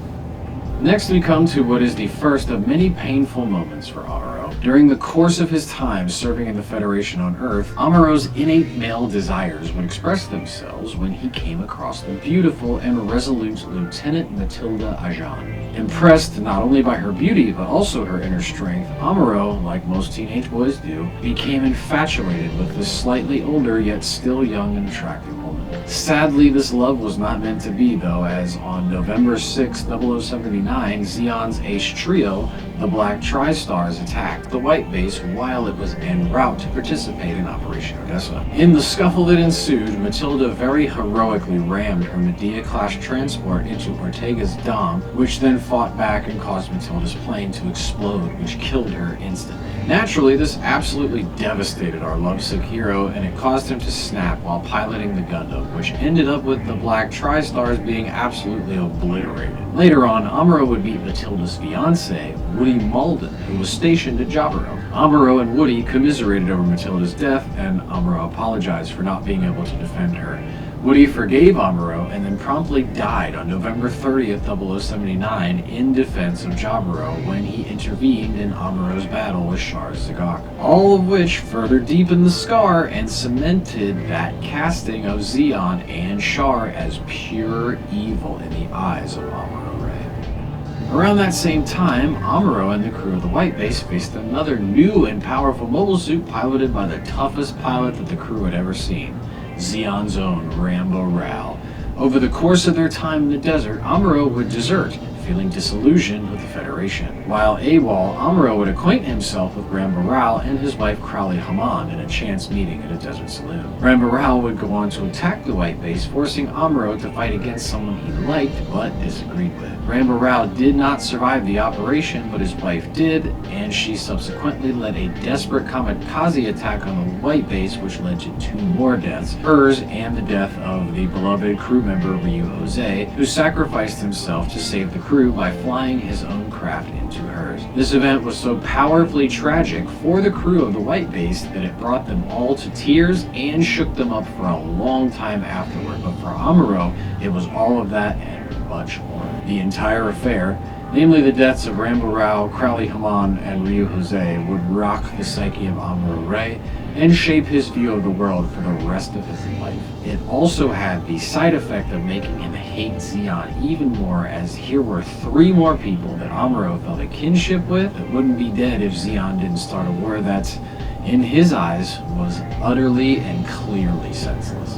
Speaker 2: Next we come to what is the first of many painful moments for Amuro. During the course of his time serving in the Federation on Earth, Amuro's innate male desires would express themselves when he came across the beautiful and resolute Lieutenant Matilda Ajan. Impressed not only by her beauty but also her inner strength, Amuro, like most teenage boys do, became infatuated with this slightly older yet still young and attractive woman. Sadly, this love was not meant to be though, as on November 6, 0079, Zeon's ace trio, the Black Tri-Stars, attacked the White Base while it was en route to participate in Operation Odessa. In the scuffle that ensued, Matilda very heroically rammed her Medea-class transport into Ortega's dome, which then fought back and caused Matilda's plane to explode, which killed her instantly. Naturally, this absolutely devastated our lovesick hero, and it caused him to snap while piloting the Gundam, which ended up with the Black Tri-Stars being absolutely obliterated. Later on, Amuro would meet Matilda's fiancé, Woody Malden, who was stationed at Jaburo. Amuro and Woody commiserated over Matilda's death, and Amuro apologized for not being able to defend her. Woody forgave Amuro and then promptly died on November 30th, 0079 in defense of Jaburo when he intervened in Amuro's battle with Char's Zagok. All of which further deepened the scar and cemented that casting of Zeon and Char as pure evil in the eyes of Amuro Ray. Around that same time, Amuro and the crew of the White Base faced another new and powerful mobile suit piloted by the toughest pilot that the crew had ever seen, Zeon's own Rambo Ral. Over the course of their time in the desert, Amuro would desert, feeling disillusioned with the Federation. While AWOL, Amuro would acquaint himself with Rambo Ral and his wife Crowley Haman in a chance meeting at a desert saloon. Rambo Ral would go on to attack the White Base, forcing Amuro to fight against someone he liked but disagreed with. Rambo Ral did not survive the operation, but his wife did, and she subsequently led a desperate kamikaze attack on the White Base, which led to 2 more deaths, hers and the death of the beloved crew member Ryu Jose, who sacrificed himself to save the crew by flying his own craft into hers. This event was so powerfully tragic for the crew of the White Base that it brought them all to tears and shook them up for a long time afterward, but for Amuro, it was all of that and much more. The entire affair, namely the deaths of Rambo Rao, Crowley Haman, and Ryu Jose, would rock the psyche of Amuro Ray and shape his view of the world for the rest of his life. It also had the side effect of making him hate Zeon even more, as here were 3 more people that Amuro felt a kinship with that wouldn't be dead if Zeon didn't start a war that, in his eyes, was utterly and clearly senseless.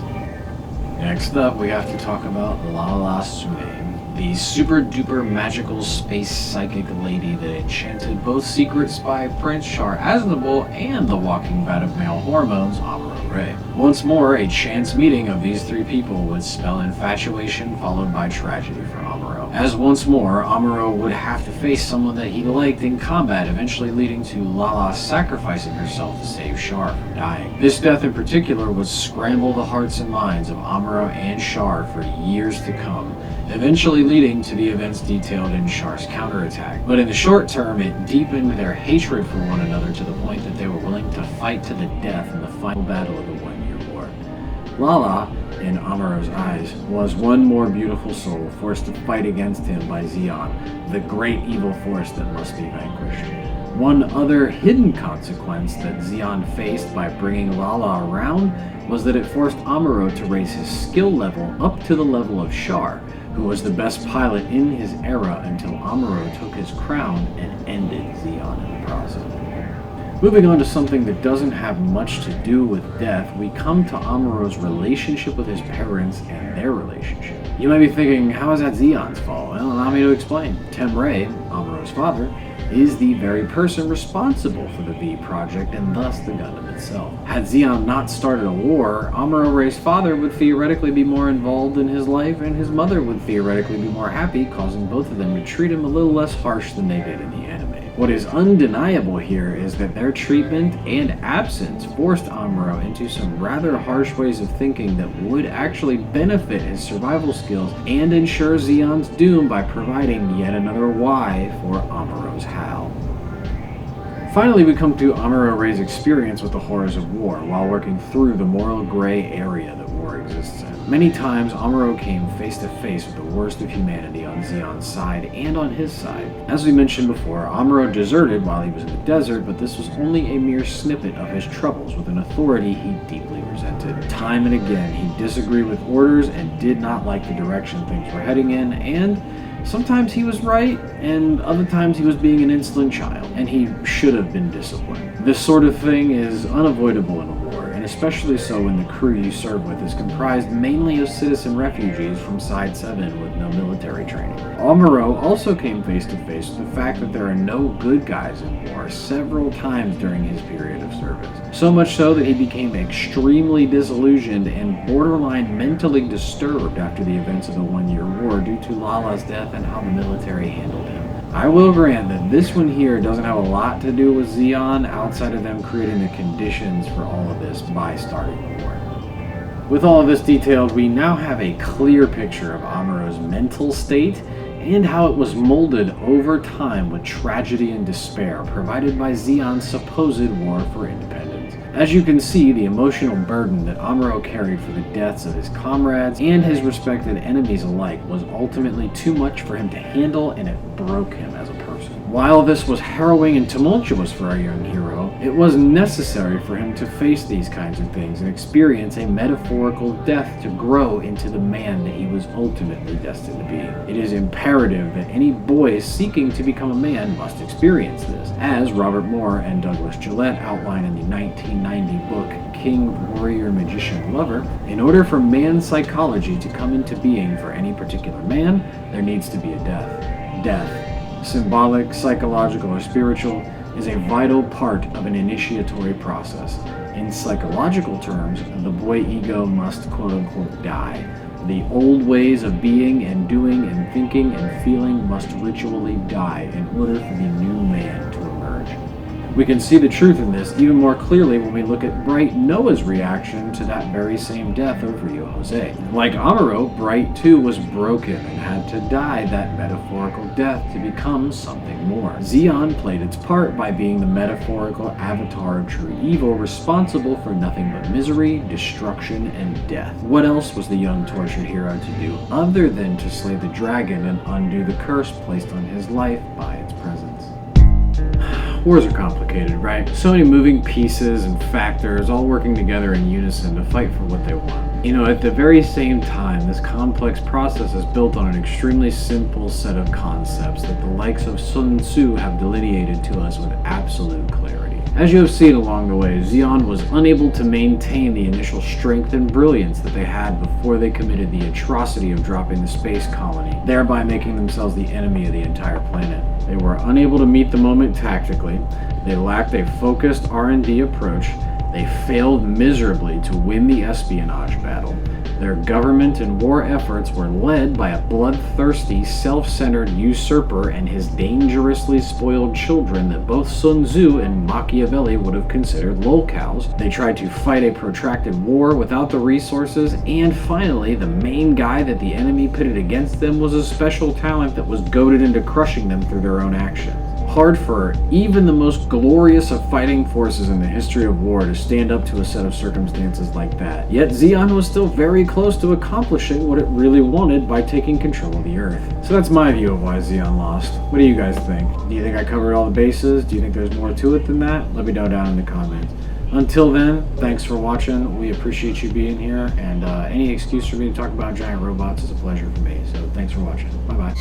Speaker 2: Next up, we have to talk about Lala Sune, the super duper magical space psychic lady that enchanted both secret spy Prince Char Aznable and the walking vat of male hormones, Amuro Ray. Once more, a chance meeting of these 3 people would spell infatuation followed by tragedy for Amuro. As once more, Amuro would have to face someone that he liked in combat, eventually leading to Lala sacrificing herself to save Char from dying. This death in particular would scramble the hearts and minds of Amuro and Char for years to come, eventually leading to the events detailed in Char's counterattack. But in the short term, it deepened their hatred for one another to the point that they were willing to fight to the death in the final battle of the One-Year War. Lala, in Amuro's eyes, was one more beautiful soul forced to fight against him by Zeon, the great evil force that must be vanquished. One other hidden consequence that Zeon faced by bringing Lala around was that it forced Amuro to raise his skill level up to the level of Char, who was the best pilot in his era until Amuro took his crown and ended Zeon in the process. Moving on to something that doesn't have much to do with death, we come to Amuro's relationship with his parents and their relationship. You might be thinking, how is that Zeon's fault? Well, allow me to explain. Temray, Amuro's father, is the very person responsible for the V project and thus the Gundam itself. Had Zeon not started a war, Amuro Ray's father would theoretically be more involved in his life, and his mother would theoretically be more happy, causing both of them to treat him a little less harsh than they did in the anime. What is undeniable here is that their treatment and absence forced Amuro into some rather harsh ways of thinking that would actually benefit his survival skills and ensure Zeon's doom by providing yet another why for Amuro's how. Finally, we come to Amuro Ray's experience with the horrors of war while working through the moral gray area that war exists in. Many times, Amuro came face to face with the worst of humanity on Zeon's side and on his side. As we mentioned before, Amuro deserted while he was in the desert, but this was only a mere snippet of his troubles with an authority he deeply resented. Time and again, he disagreed with orders and did not like the direction things were heading in, and sometimes he was right, and other times he was being an insolent child, and he should have been disciplined. This sort of thing is unavoidable in a war, and especially so when the crew you serve with is comprised mainly of citizen refugees from Side 7 with no military training. Amuro also came face to face with the fact that there are no good guys in war several times during his period of service. So much so that he became extremely disillusioned and borderline mentally disturbed after the events of the 1-year war due to Lala's death and how the military handled him. I will grant that this one here doesn't have a lot to do with Zeon outside of them creating the conditions for all of this by starting the war. With all of this detailed, we now have a clear picture of Amuro's mental state and how it was molded over time with tragedy and despair provided by Zeon's supposed war for independence. As you can see, the emotional burden that Amuro carried for the deaths of his comrades and his respected enemies alike was ultimately too much for him to handle, and it broke him as a person. While this was harrowing and tumultuous for our young hero, it was necessary for him to face these kinds of things and experience a metaphorical death to grow into the man that he was ultimately destined to be. It is imperative that any boy seeking to become a man must experience this, as Robert Moore and Douglas Gillette outline in the 1990 book King, Warrior, Magician, Lover. In order for man's psychology to come into being for any particular man, there needs to be a death. Death, symbolic, psychological, or spiritual, is a vital part of an initiatory process. In psychological terms, the boy ego must quote-unquote die. The old ways of being and doing and thinking and feeling must ritually die in order for the new man to emerge. We can see the truth in this even more clearly when we look at Bright Noah's reaction to that very same death of Rio Jose. Like Amuro, Bright too was broken and had to die that metaphorical death to become something more. Zeon played its part by being the metaphorical avatar of true evil, responsible for nothing but misery, destruction, and death. What else was the young tortured hero to do other than to slay the dragon and undo the curse placed on his life by its presence? Wars are complicated, right? So many moving pieces and factors all working together in unison to fight for what they want. You know, at the very same time, this complex process is built on an extremely simple set of concepts that the likes of Sun Tzu have delineated to us with absolute clarity. As you have seen along the way, Zeon was unable to maintain the initial strength and brilliance that they had before they committed the atrocity of dropping the space colony, thereby making themselves the enemy of the entire planet. They were unable to meet the moment tactically, they lacked a focused R&D approach, they failed miserably to win the espionage battle. Their government and war efforts were led by a bloodthirsty, self-centered usurper and his dangerously spoiled children that both Sun Tzu and Machiavelli would have considered lolcows. They tried to fight a protracted war without the resources, and finally, the main guy that the enemy pitted against them was a special talent that was goaded into crushing them through their own actions. Hard for even the most glorious of fighting forces in the history of war to stand up to a set of circumstances like that. Yet Zeon was still very close to accomplishing what it really wanted by taking control of the Earth. So that's my view of why Zeon lost. What do you guys think? Do you think I covered all the bases? Do you think there's more to it than that? Let me know down in the comments. Until then, thanks for watching. We appreciate you being here, and any excuse for me to talk about giant robots is a pleasure for me. So thanks for watching. Bye-bye.